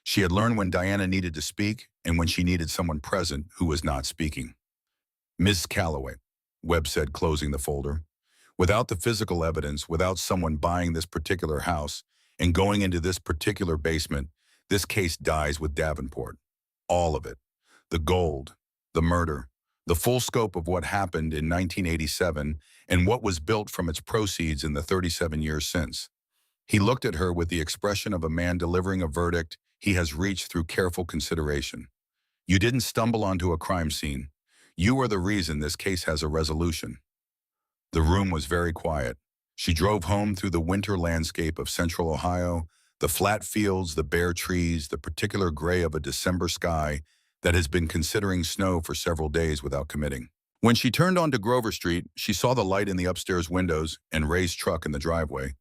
She had learned when Diana needed to speak and when she needed someone present who was not speaking. Ms. Calloway, Webb said, closing the folder. Without the physical evidence, without someone buying this particular house and going into this particular basement, this case dies with Davenport. All of it. The gold, the murder, the full scope of what happened in 1987 and what was built from its proceeds in the 37 years since. He looked at her with the expression of a man delivering a verdict he has reached through careful consideration. You didn't stumble onto a crime scene. You are the reason this case has a resolution. The room was very quiet. She drove home through the winter landscape of central Ohio, the flat fields, the bare trees, the particular gray of a December sky that has been considering snow for several days without committing. When she turned onto Grover Street, she saw the light in the upstairs windows and Ray's truck in the driveway,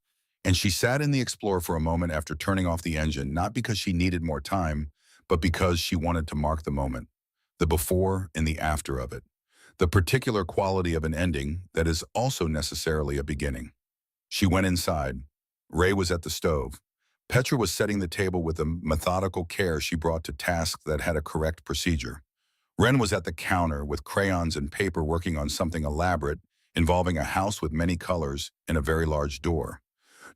and she sat in the Explorer for a moment after turning off the engine, not because she needed more time, but because she wanted to mark the moment, the before and the after of it, the particular quality of an ending that is also necessarily a beginning. She went inside. Ray was at the stove. Petra was setting the table with a methodical care she brought to tasks that had a correct procedure. Wren was at the counter with crayons and paper working on something elaborate involving a house with many colors and a very large door.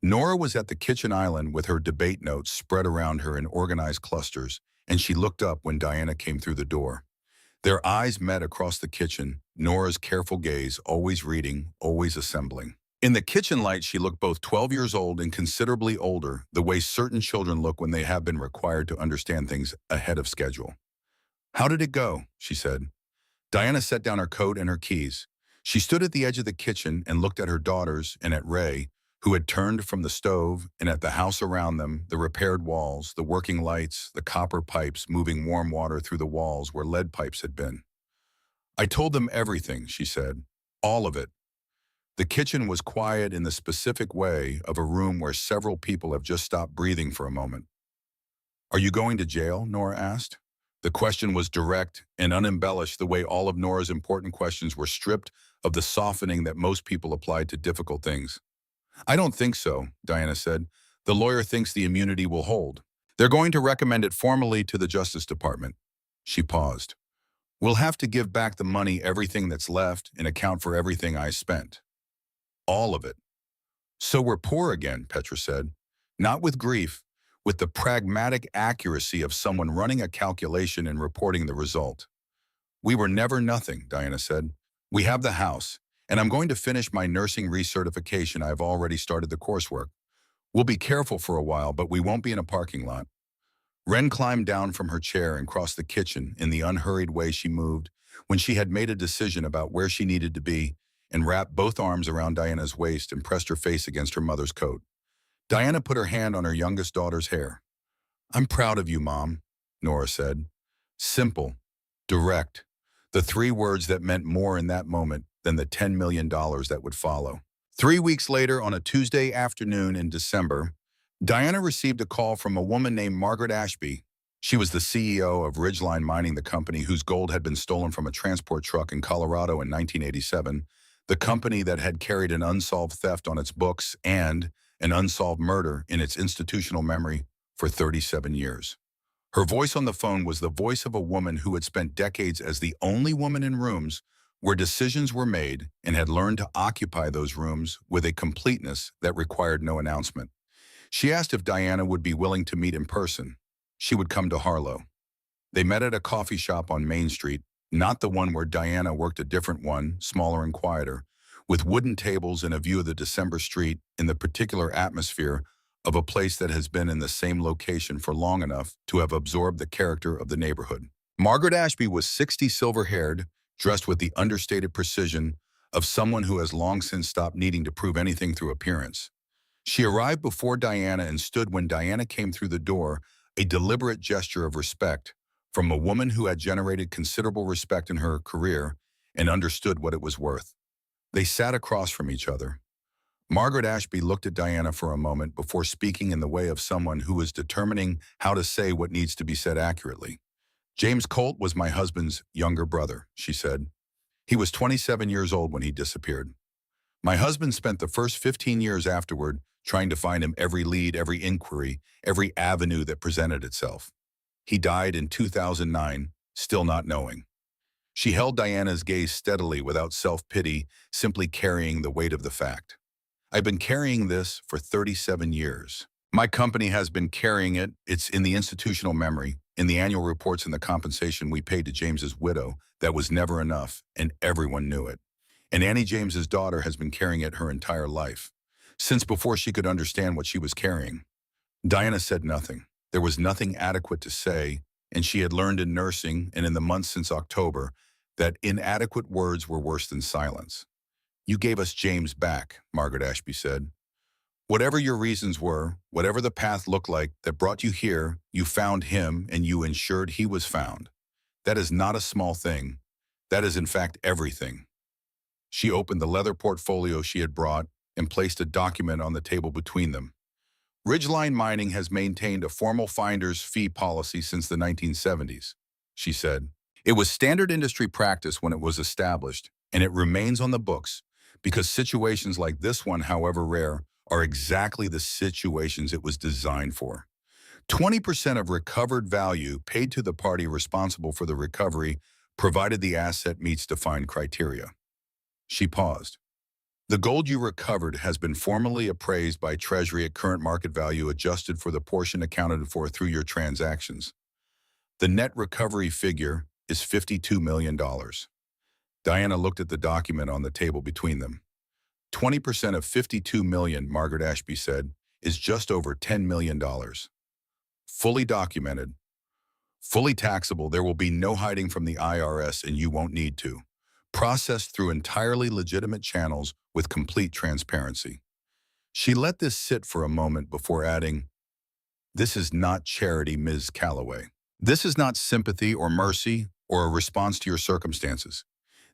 Nora was at the kitchen island with her debate notes spread around her in organized clusters, and she looked up when Diana came through the door. Their eyes met across the kitchen, Nora's careful gaze, always reading, always assembling. In the kitchen light, she looked both 12 years old and considerably older, the way certain children look when they have been required to understand things ahead of schedule. How did it go? She said. Diana set down her coat and her keys. She stood at the edge of the kitchen and looked at her daughters and at Ray, who had turned from the stove, and at the house around them, the repaired walls, the working lights, the copper pipes moving warm water through the walls where lead pipes had been. I told them everything, she said. All of it. The kitchen was quiet in the specific way of a room where several people have just stopped breathing for a moment. Are you going to jail? Nora asked. The question was direct and unembellished the way all of Nora's important questions were stripped of the softening that most people applied to difficult things. I don't think so, Diana said. The lawyer thinks the immunity will hold. They're going to recommend it formally to the Justice Department. She paused. We'll have to give back the money, everything that's left, and account for everything I spent. All of it. So we're poor again, Petra said. Not with grief, with the pragmatic accuracy of someone running a calculation and reporting the result. We were never nothing, Diana said. We have the house, and I'm going to finish my nursing recertification. I've already started the coursework. We'll be careful for a while, but we won't be in a parking lot. Wren climbed down from her chair and crossed the kitchen in the unhurried way she moved when she had made a decision about where she needed to be, and wrapped both arms around Diana's waist and pressed her face against her mother's coat. Diana put her hand on her youngest daughter's hair. I'm proud of you, Mom, Nora said. Simple, direct, the 3 words that meant more in that moment than the $10 million that would follow. 3 weeks later, on a Tuesday afternoon in December, Diana received a call from a woman named Margaret Ashby. She was the CEO of Ridgeline Mining, the company whose gold had been stolen from a transport truck in Colorado in 1987, the company that had carried an unsolved theft on its books and an unsolved murder in its institutional memory for 37 years. Her voice on the phone was the voice of a woman who had spent decades as the only woman in rooms where decisions were made, and had learned to occupy those rooms with a completeness that required no announcement. She asked if Diana would be willing to meet in person. She would come to Harlow. They met at a coffee shop on Main Street, not the one where Diana worked, a different one, smaller and quieter, with wooden tables and a view of the December street in the particular atmosphere of a place that has been in the same location for long enough to have absorbed the character of the neighborhood. Margaret Ashby was 60, silver-haired, dressed with the understated precision of someone who has long since stopped needing to prove anything through appearance. She arrived before Diana and stood when Diana came through the door, a deliberate gesture of respect from a woman who had generated considerable respect in her career and understood what it was worth. They sat across from each other. Margaret Ashby looked at Diana for a moment before speaking in the way of someone who is determining how to say what needs to be said accurately. "James Colt was my husband's younger brother," she said. "He was 27 years old when he disappeared. My husband spent the first 15 years afterward trying to find him, every lead, every inquiry, every avenue that presented itself. He died in 2009, still not knowing." She held Diana's gaze steadily without self-pity, simply carrying the weight of the fact. "I've been carrying this for 37 years. My company has been carrying it. It's in the institutional memory, in the annual reports, and the compensation we paid to James's widow. That was never enough, and everyone knew it. And Annie James's daughter has been carrying it her entire life, since before she could understand what she was carrying." Diana said nothing. There was nothing adequate to say, and she had learned in nursing and in the months since October that inadequate words were worse than silence. "You gave us James back," Margaret Ashby said. "Whatever your reasons were, whatever the path looked like that brought you here, you found him and you ensured he was found. That is not a small thing. That is in fact everything." She opened the leather portfolio she had brought and placed a document on the table between them. "Ridgeline Mining has maintained a formal finder's fee policy since the 1970s, she said. "It was standard industry practice when it was established, and it remains on the books because situations like this one, however rare, are exactly the situations it was designed for. 20% of recovered value paid to the party responsible for the recovery, provided the asset meets defined criteria." She paused. "The gold you recovered has been formally appraised by Treasury at current market value, adjusted for the portion accounted for through your transactions. The net recovery figure is $52 million. Diana looked at the document on the table between them. 20% of $52 million, Margaret Ashby said, is just over $10 million. Fully documented, fully taxable. There will be no hiding from the IRS, and you won't need to. Processed through entirely legitimate channels with complete transparency." She let this sit for a moment before adding, "This is not charity, Ms. Calloway. This is not sympathy or mercy or a response to your circumstances.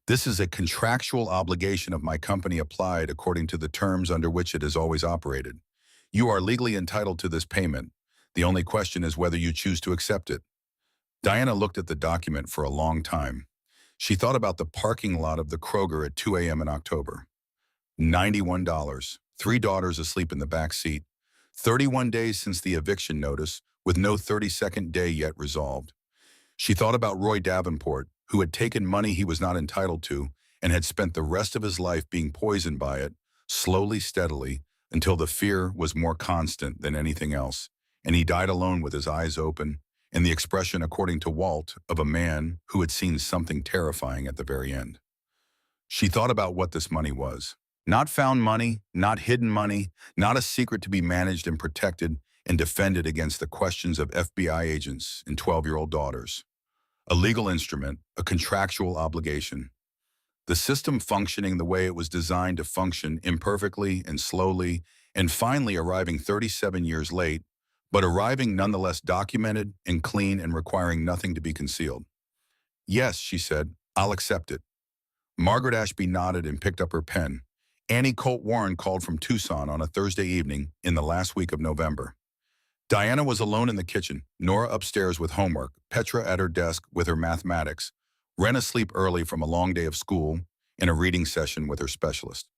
This is a contractual obligation of my company applied according to the terms under which it has always operated. You are legally entitled to this payment. The only question is whether you choose to accept it." Diana looked at the document for a long time. She thought about the parking lot of the Kroger at 2 a.m. in October. $91, 3 daughters asleep in the back seat, 31 days since the eviction notice, with no 32nd day yet resolved. She thought about Roy Davenport, who had taken money he was not entitled to and had spent the rest of his life being poisoned by it, slowly, steadily, until the fear was more constant than anything else, and he died alone with his eyes open, and the expression, according to Walt, of a man who had seen something terrifying at the very end. She thought about what this money was. Not found money, not hidden money, not a secret to be managed and protected and defended against the questions of FBI agents and 12-year-old daughters. A legal instrument, a contractual obligation. The system functioning the way it was designed to function, imperfectly and slowly, and finally arriving 37 years late, but arriving nonetheless documented and clean and requiring nothing to be concealed. "Yes," she said, "I'll accept it." Margaret Ashby nodded and picked up her pen. Annie Colt Warren called from Tucson on a Thursday evening in the last week of November. Diana was alone in the kitchen, Nora upstairs with homework, Petra at her desk with her mathematics, Ren asleep early from a long day of school, and a reading session with her specialist.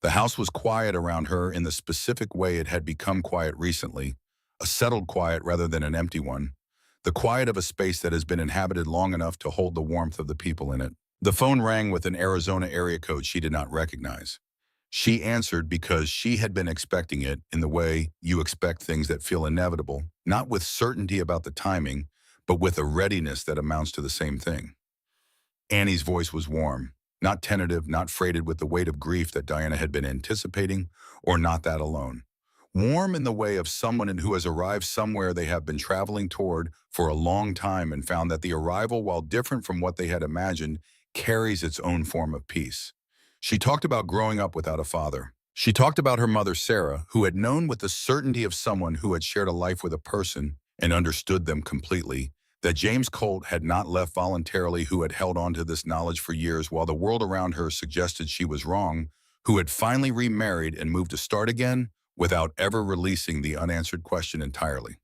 The house was quiet around her in the specific way it had become quiet recently, a settled quiet rather than an empty one, the quiet of a space that has been inhabited long enough to hold the warmth of the people in it. The phone rang with an Arizona area code she did not recognize. She answered because she had been expecting it in the way you expect things that feel inevitable, not with certainty about the timing, but with a readiness that amounts to the same thing. Annie's voice was warm, not tentative, not freighted with the weight of grief that Diana had been anticipating, or not that alone. Warm in the way of someone who has arrived somewhere they have been traveling toward for a long time and found that the arrival, while different from what they had imagined, carries its own form of peace. She talked about growing up without a father. She talked about her mother, Sarah, who had known with the certainty of someone who had shared a life with a person and understood them completely, that James Colt had not left voluntarily, who had held on to this knowledge for years while the world around her suggested she was wrong, who had finally remarried and moved to start again without ever releasing the unanswered question entirely.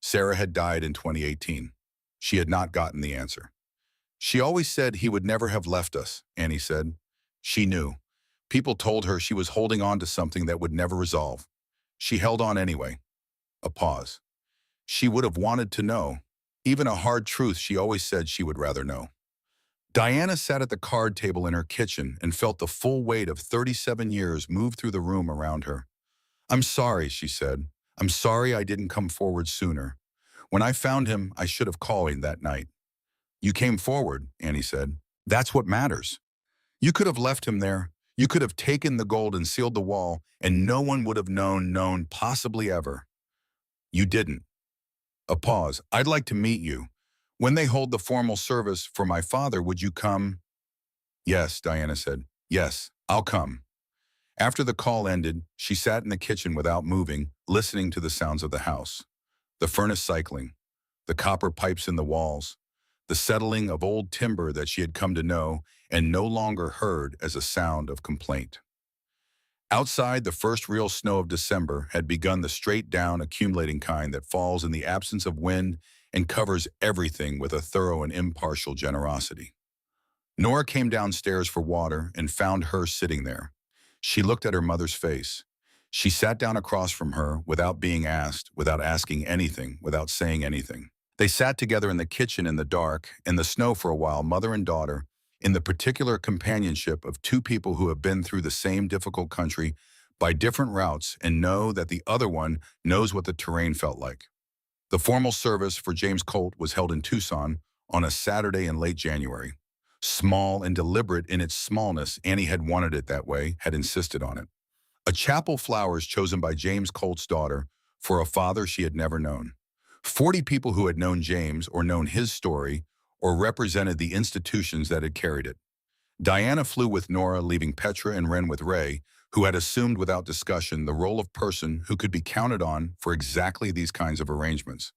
Sarah had died in 2018. She had not gotten the answer. She always said he would never have left us, Annie said. She knew. People told her she was holding on to something that would never resolve. She held on anyway. A pause. She would have wanted to know. Even a hard truth she always said she would rather know. Diana sat at the card table in her kitchen and felt the full weight of 37 years move through the room around her. "I'm sorry," she said. "I'm sorry I didn't come forward sooner. When I found him, I should have called him that night." "You came forward," Annie said. "That's what matters. You could have left him there. You could have taken the gold and sealed the wall, and no one would have known possibly ever. You didn't." A pause. "I'd like to meet you. When they hold the formal service for my father, would you come?" "Yes," Diana said. "Yes, I'll come." After the call ended, she sat in the kitchen without moving, listening to the sounds of the house. The furnace cycling, the copper pipes in the walls, the settling of old timber that she had come to know and no longer heard as a sound of complaint. Outside, the first real snow of December had begun, the straight-down accumulating kind that falls in the absence of wind and covers everything with a thorough and impartial generosity. Nora came downstairs for water and found her sitting there. She looked at her mother's face. She sat down across from her without being asked, without asking anything, without saying anything. They sat together in the kitchen in the dark, in the snow for a while, mother and daughter, in the particular companionship of two people who have been through the same difficult country by different routes and know that the other one knows what the terrain felt like. The formal service for James Colt was held in Tucson on a Saturday in late January. Small and deliberate in its smallness, Annie had wanted it that way, had insisted on it. A chapel flowers chosen by James Colt's daughter for a father she had never known. 40 people who had known James or known his story or represented the institutions that had carried it. Diana flew with Nora, leaving Petra and Ren with Ray, who had assumed without discussion the role of person who could be counted on for exactly these kinds of arrangements.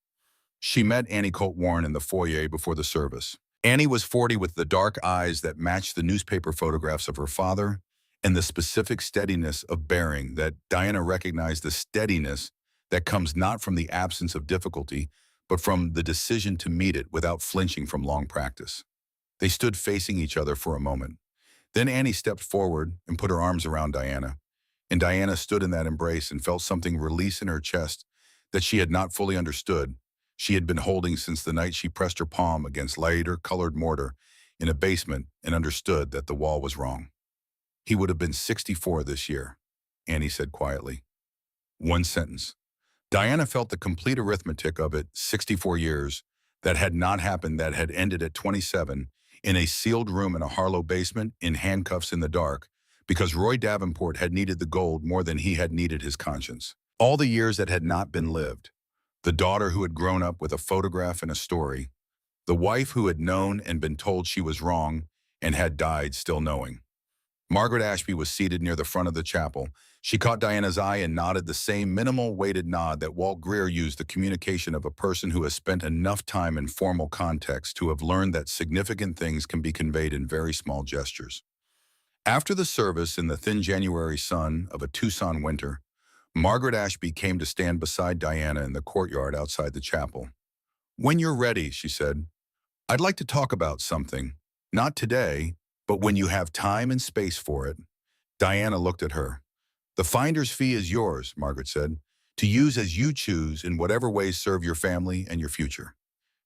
She met Annie Colt Warren in the foyer before the service. Annie was 40 with the dark eyes that matched the newspaper photographs of her father and the specific steadiness of bearing that Diana recognized, the steadiness that comes not from the absence of difficulty, but from the decision to meet it without flinching from long practice. They stood facing each other for a moment. Then Annie stepped forward and put her arms around Diana, and Diana stood in that embrace and felt something release in her chest that she had not fully understood. She had been holding since the night she pressed her palm against lighter-colored mortar in a basement and understood that the wall was wrong. "He would have been 64 this year," Annie said quietly. One sentence. Diana felt the complete arithmetic of it, 64 years, that had not happened, that had ended at 27, in a sealed room in a Harlow basement, in handcuffs in the dark, because Roy Davenport had needed the gold more than he had needed his conscience. All the years that had not been lived. The daughter who had grown up with a photograph and a story. The wife who had known and been told she was wrong and had died still knowing. Margaret Ashby was seated near the front of the chapel. She caught Diana's eye and nodded the same minimal, weighted nod that Walt Greer used, the communication of a person who has spent enough time in formal context to have learned that significant things can be conveyed in very small gestures. After the service, in the thin January sun of a Tucson winter, Margaret Ashby came to stand beside Diana in the courtyard outside the chapel. "When you're ready," she said, "I'd like to talk about something. Not today, but when you have time and space for it." Diana looked at her. "The finder's fee is yours," Margaret said, "to use as you choose in whatever ways serve your family and your future."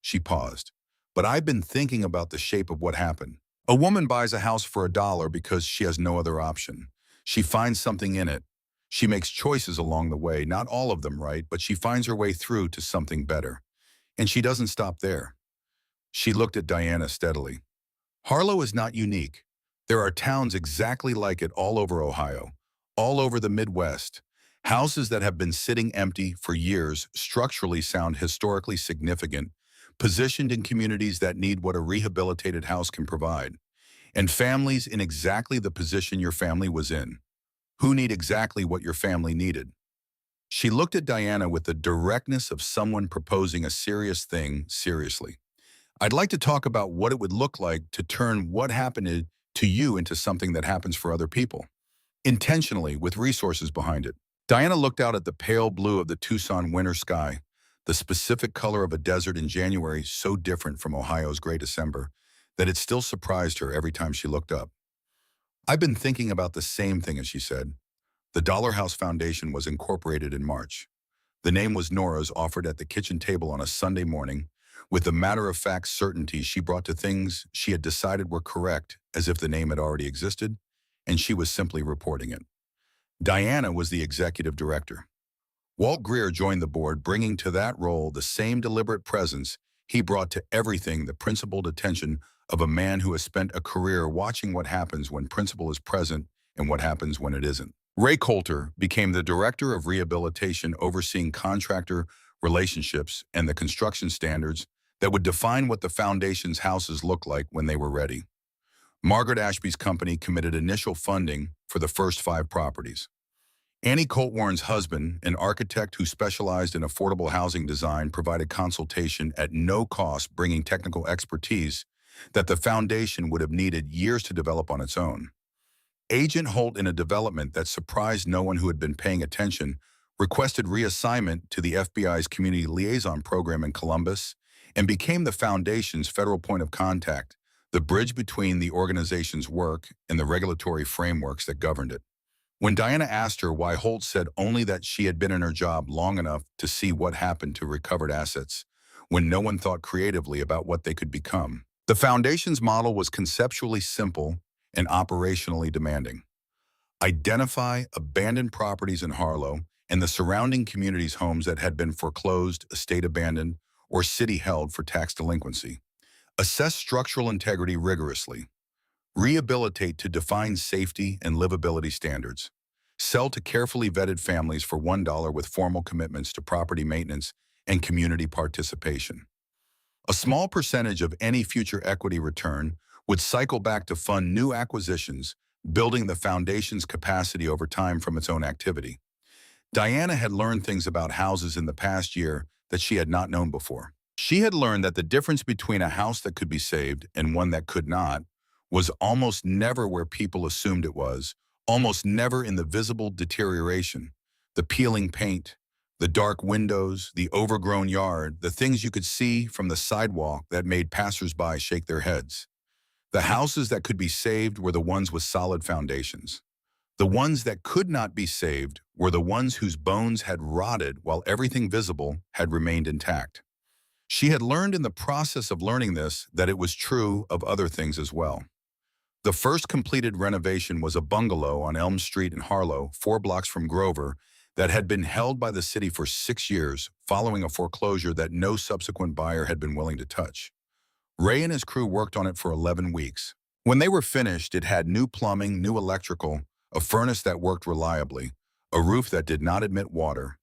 She paused. "But I've been thinking about the shape of what happened. A woman buys a house for $1 because she has no other option. She finds something in it. She makes choices along the way, not all of them right, but she finds her way through to something better. And she doesn't stop there. She looked at Diana steadily. Harlow is not unique. There are towns exactly like it all over Ohio, all over the Midwest. Houses that have been sitting empty for years structurally sound historically significant, positioned in communities that need what a rehabilitated house can provide, and families in exactly the position your family was in, who need exactly what your family needed. She looked at Diana with the directness of someone proposing a serious thing seriously. I'd like to talk about what it would look like to turn what happened to you into something that happens for other people, intentionally with resources behind it. Diana looked out at the pale blue of the Tucson winter sky, the specific color of a desert in January so different from Ohio's gray December that it still surprised her every time she looked up. I've been thinking about the same thing, as she said. The Dollar House Foundation was incorporated in March. The name was Nora's, offered at the kitchen table on a Sunday morning, with the matter-of-fact certainty she brought to things she had decided were correct, as if the name had already existed, and she was simply reporting it. Diana was the executive director. Walt Greer joined the board, bringing to that role the same deliberate presence he brought to everything, the principled attention of a man who has spent a career watching what happens when principle is present and what happens when it isn't. Ray Coulter became the director of rehabilitation, overseeing contractor relationships and the construction standards that would define what the foundation's houses looked like when they were ready. Margaret Ashby's company committed initial funding for the first 5 properties. Annie Coltwarn's husband, an architect who specialized in affordable housing design, provided consultation at no cost, bringing technical expertise that the foundation would have needed years to develop on its own. Agent Holt, in a development that surprised no one who had been paying attention, requested reassignment to the FBI's Community Liaison Program in Columbus and became the foundation's federal point of contact, the bridge between the organization's work and the regulatory frameworks that governed it. When Diana asked her why, Holt said only that she had been in her job long enough to see what happened to recovered assets when no one thought creatively about what they could become. The foundation's model was conceptually simple and operationally demanding. Identify abandoned properties in Harlow and the surrounding community's homes that had been foreclosed, estate abandoned, or city held for tax delinquency. Assess structural integrity rigorously. Rehabilitate to define safety and livability standards. Sell to carefully vetted families for $1 with formal commitments to property maintenance and community participation. A small percentage of any future equity return would cycle back to fund new acquisitions, building the foundation's capacity over time from its own activity. Diana had learned things about houses in the past year that she had not known before. She had learned that the difference between a house that could be saved and one that could not was almost never where people assumed it was, almost never in the visible deterioration, the peeling paint, the dark windows, the overgrown yard, the things you could see from the sidewalk that made passersby shake their heads. The houses that could be saved were the ones with solid foundations. The ones that could not be saved were the ones whose bones had rotted while everything visible had remained intact. She had learned in the process of learning this that it was true of other things as well. The first completed renovation was a bungalow on Elm Street in Harlow, 4 blocks from Grover, that had been held by the city for 6 years, following a foreclosure that no subsequent buyer had been willing to touch. Ray and his crew worked on it for 11 weeks. When they were finished, it had new plumbing, new electrical, a furnace that worked reliably, a roof that did not admit water,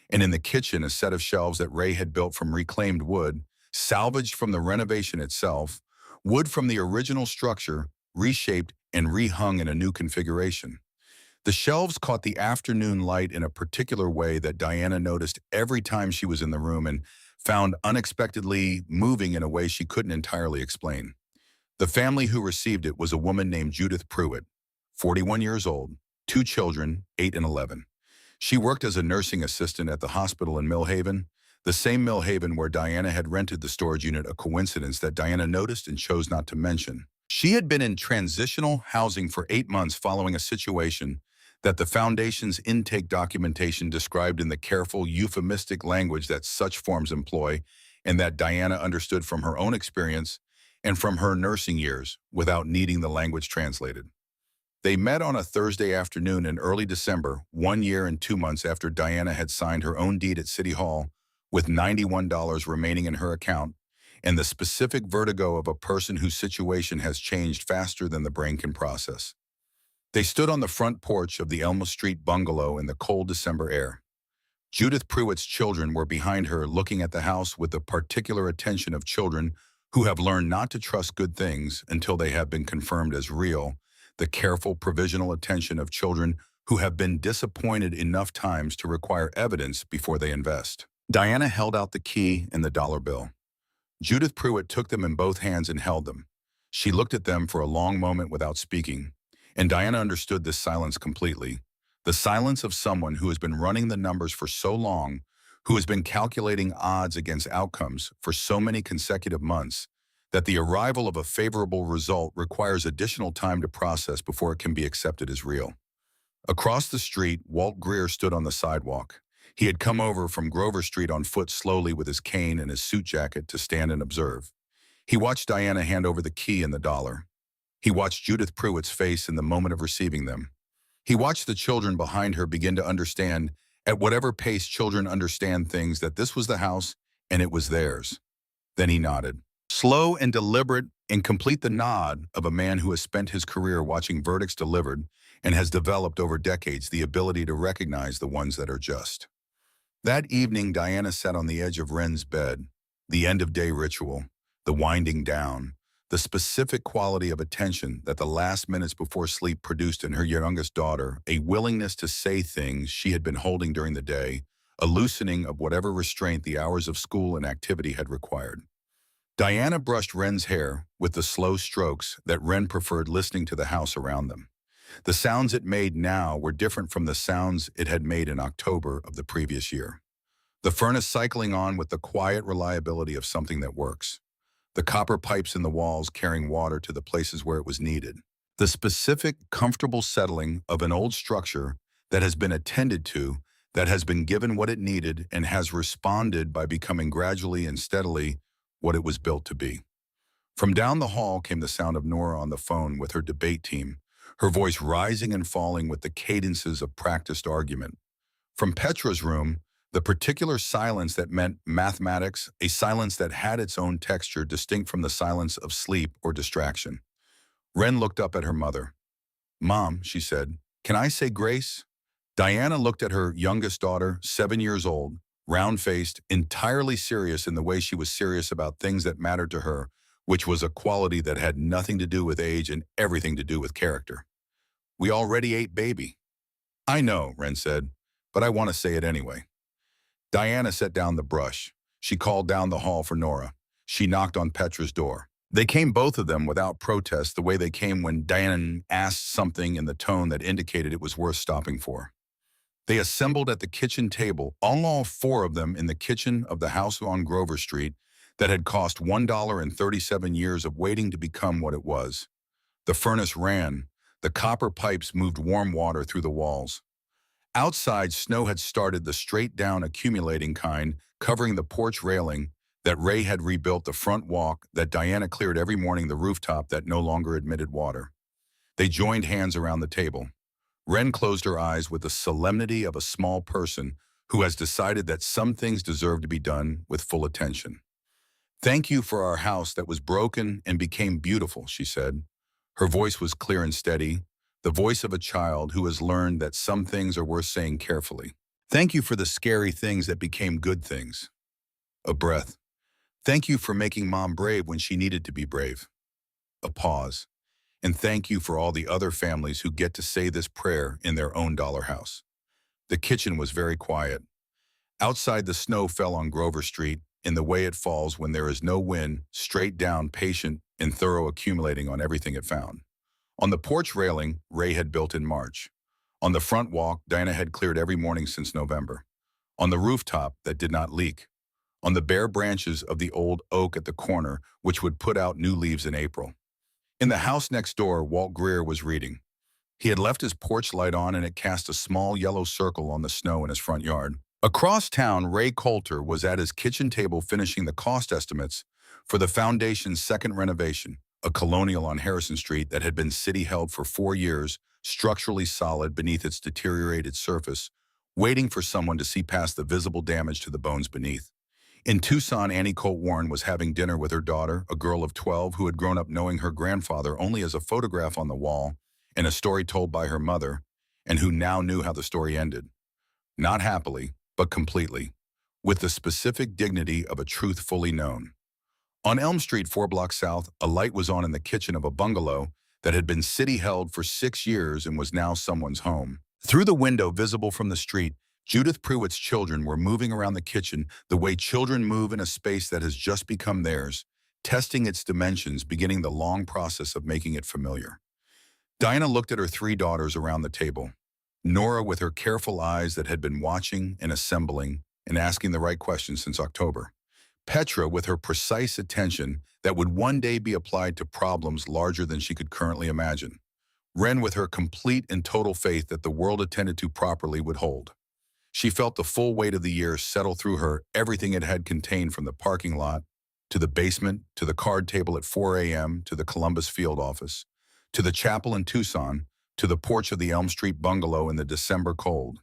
and in the kitchen, a set of shelves that Ray had built from reclaimed wood, salvaged from the renovation itself, wood from the original structure, reshaped and rehung in a new configuration. The shelves caught the afternoon light in a particular way that Diana noticed every time she was in the room and found unexpectedly moving in a way she couldn't entirely explain. The family who received it was a woman named Judith Pruitt, 41 years old, 2 children, 8 and 11. She worked as a nursing assistant at the hospital in Millhaven, the same Millhaven where Diana had rented the storage unit, a coincidence that Diana noticed and chose not to mention. She had been in transitional housing for 8 months following a situation that the foundation's intake documentation described in the careful, euphemistic language that such forms employ, and that Diana understood from her own experience and from her nursing years without needing the language translated. They met on a Thursday afternoon in early December, 1 year and 2 months after Diana had signed her own deed at City Hall with $91 remaining in her account and the specific vertigo of a person whose situation has changed faster than the brain can process. They stood on the front porch of the Elma Street bungalow in the cold December air. Judith Pruitt's children were behind her looking at the house with the particular attention of children who have learned not to trust good things until they have been confirmed as real, the careful provisional attention of children who have been disappointed enough times to require evidence before they invest. Diana held out the key and the dollar bill. Judith Pruitt took them in both hands and held them. She looked at them for a long moment without speaking, and Diana understood this silence completely. The silence of someone who has been running the numbers for so long, who has been calculating odds against outcomes for so many consecutive months, that the arrival of a favorable result requires additional time to process before it can be accepted as real. Across the street, Walt Greer stood on the sidewalk. He had come over from Grover Street on foot slowly with his cane and his suit jacket to stand and observe. He watched Diana hand over the key and the dollar. He watched Judith Pruitt's face in the moment of receiving them. He watched the children behind her begin to understand, at whatever pace children understand things, that this was the house and it was theirs. Then he nodded. Slow and deliberate, and complete the nod of a man who has spent his career watching verdicts delivered and has developed over decades the ability to recognize the ones that are just. That evening, Diana sat on the edge of Wren's bed, the end-of-day ritual, the winding down, the specific quality of attention that the last minutes before sleep produced in her youngest daughter, a willingness to say things she had been holding during the day, a loosening of whatever restraint the hours of school and activity had required. Diana brushed Wren's hair with the slow strokes that Wren preferred, listening to the house around them. The sounds it made now were different from the sounds it had made in October of the previous year. The furnace cycling on with the quiet reliability of something that works. The copper pipes in the walls carrying water to the places where it was needed. The specific, comfortable settling of an old structure that has been attended to, that has been given what it needed and has responded by becoming gradually and steadily what it was built to be. From down the hall came the sound of Nora on the phone with her debate team, her voice rising and falling with the cadences of practiced argument. From Petra's room, the particular silence that meant mathematics, a silence that had its own texture distinct from the silence of sleep or distraction. Wren looked up at her mother. "Mom," she said, "can I say grace?" Diana looked at her youngest daughter, 7 years old, round-faced, entirely serious in the way she was serious about things that mattered to her, which was a quality that had nothing to do with age and everything to do with character. "We already ate baby." "I know," Wren said, "but I want to say it anyway." Diana set down the brush. She called down the hall for Nora. She knocked on Petra's door. They came, both of them, without protest, the way they came when Diana asked something in the tone that indicated it was worth stopping for. They assembled at the kitchen table, all four of them in the kitchen of the house on Grover Street that had cost $1 and 37 years of waiting to become what it was. The furnace ran. The copper pipes moved warm water through the walls. Outside, snow had started, the straight-down accumulating kind, covering the porch railing, that Ray had rebuilt the front walk, that Diana cleared every morning the rooftop that no longer admitted water. They joined hands around the table. Wren closed her eyes with the solemnity of a small person who has decided that some things deserve to be done with full attention. "Thank you for our house that was broken and became beautiful," she said. Her voice was clear and steady, the voice of a child who has learned that some things are worth saying carefully. "Thank you for the scary things that became good things." A breath. "Thank you for making Mom brave when she needed to be brave." A pause. "And thank you for all the other families who get to say this prayer in their own dollar house." The kitchen was very quiet. Outside, the snow fell on Grover Street in the way it falls when there is no wind, straight down, patient and thorough, accumulating on everything it found. On the porch railing, Ray had built in March. On the front walk, Diana had cleared every morning since November. On the rooftop that did not leak. On the bare branches of the old oak at the corner, which would put out new leaves in April. In the house next door, Walt Greer was reading. He had left his porch light on and it cast a small yellow circle on the snow in his front yard. Across town, Ray Coulter was at his kitchen table finishing the cost estimates for the foundation's second renovation, a colonial on Harrison Street that had been city-held for 4 years, structurally solid beneath its deteriorated surface, waiting for someone to see past the visible damage to the bones beneath. In Tucson, Annie Colt Warren was having dinner with her daughter, a girl of 12 who had grown up knowing her grandfather only as a photograph on the wall and a story told by her mother, and who now knew how the story ended. Not happily, but completely, with the specific dignity of a truth fully known. On Elm Street, 4 blocks south, a light was on in the kitchen of a bungalow that had been city-held for 6 years and was now someone's home. Through the window visible from the street, Judith Prewitt's children were moving around the kitchen the way children move in a space that has just become theirs, testing its dimensions, beginning the long process of making it familiar. Diana looked at her 3 daughters around the table. Nora with her careful eyes that had been watching and assembling and asking the right questions since October. Petra with her precise attention that would one day be applied to problems larger than she could currently imagine. Wren with her complete and total faith that the world attended to properly would hold. She felt the full weight of the year settle through her, everything it had contained from the parking lot, to the basement, to the card table at 4 a.m., to the Columbus field office, to the chapel in Tucson, to the porch of the Elm Street bungalow in the December cold.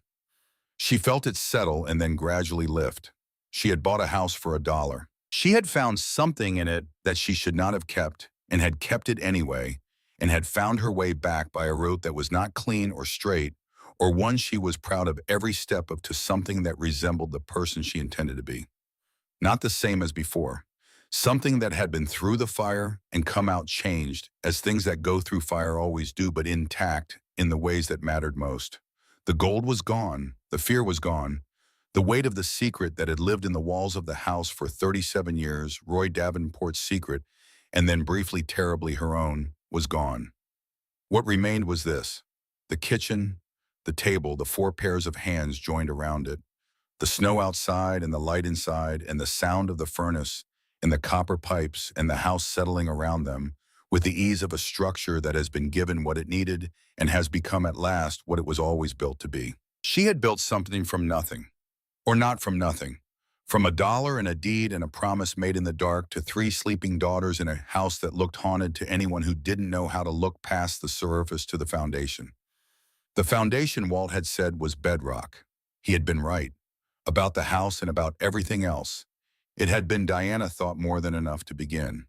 She felt it settle and then gradually lift. She had bought a house for $1. She had found something in it that she should not have kept and had kept it anyway, and had found her way back by a route that was not clean or straight, or one she was proud of every step of, to something that resembled the person she intended to be. Not the same as before. Something that had been through the fire and come out changed, as things that go through fire always do, but intact in the ways that mattered most. The gold was gone, the fear was gone. The weight of the secret that had lived in the walls of the house for 37 years, Roy Davenport's secret, and then briefly terribly her own, was gone. What remained was this: the kitchen, the table, the 4 pairs of hands joined around it, the snow outside and the light inside, and the sound of the furnace and the copper pipes, and the house settling around them with the ease of a structure that has been given what it needed and has become at last what it was always built to be. She had built something from nothing, or not from nothing, from $1 and a deed and a promise made in the dark to 3 sleeping daughters in a house that looked haunted to anyone who didn't know how to look past the surface to the foundation. The foundation, Walt had said, was bedrock. He had been right. About the house and about everything else. It had been, Diana thought, more than enough to begin.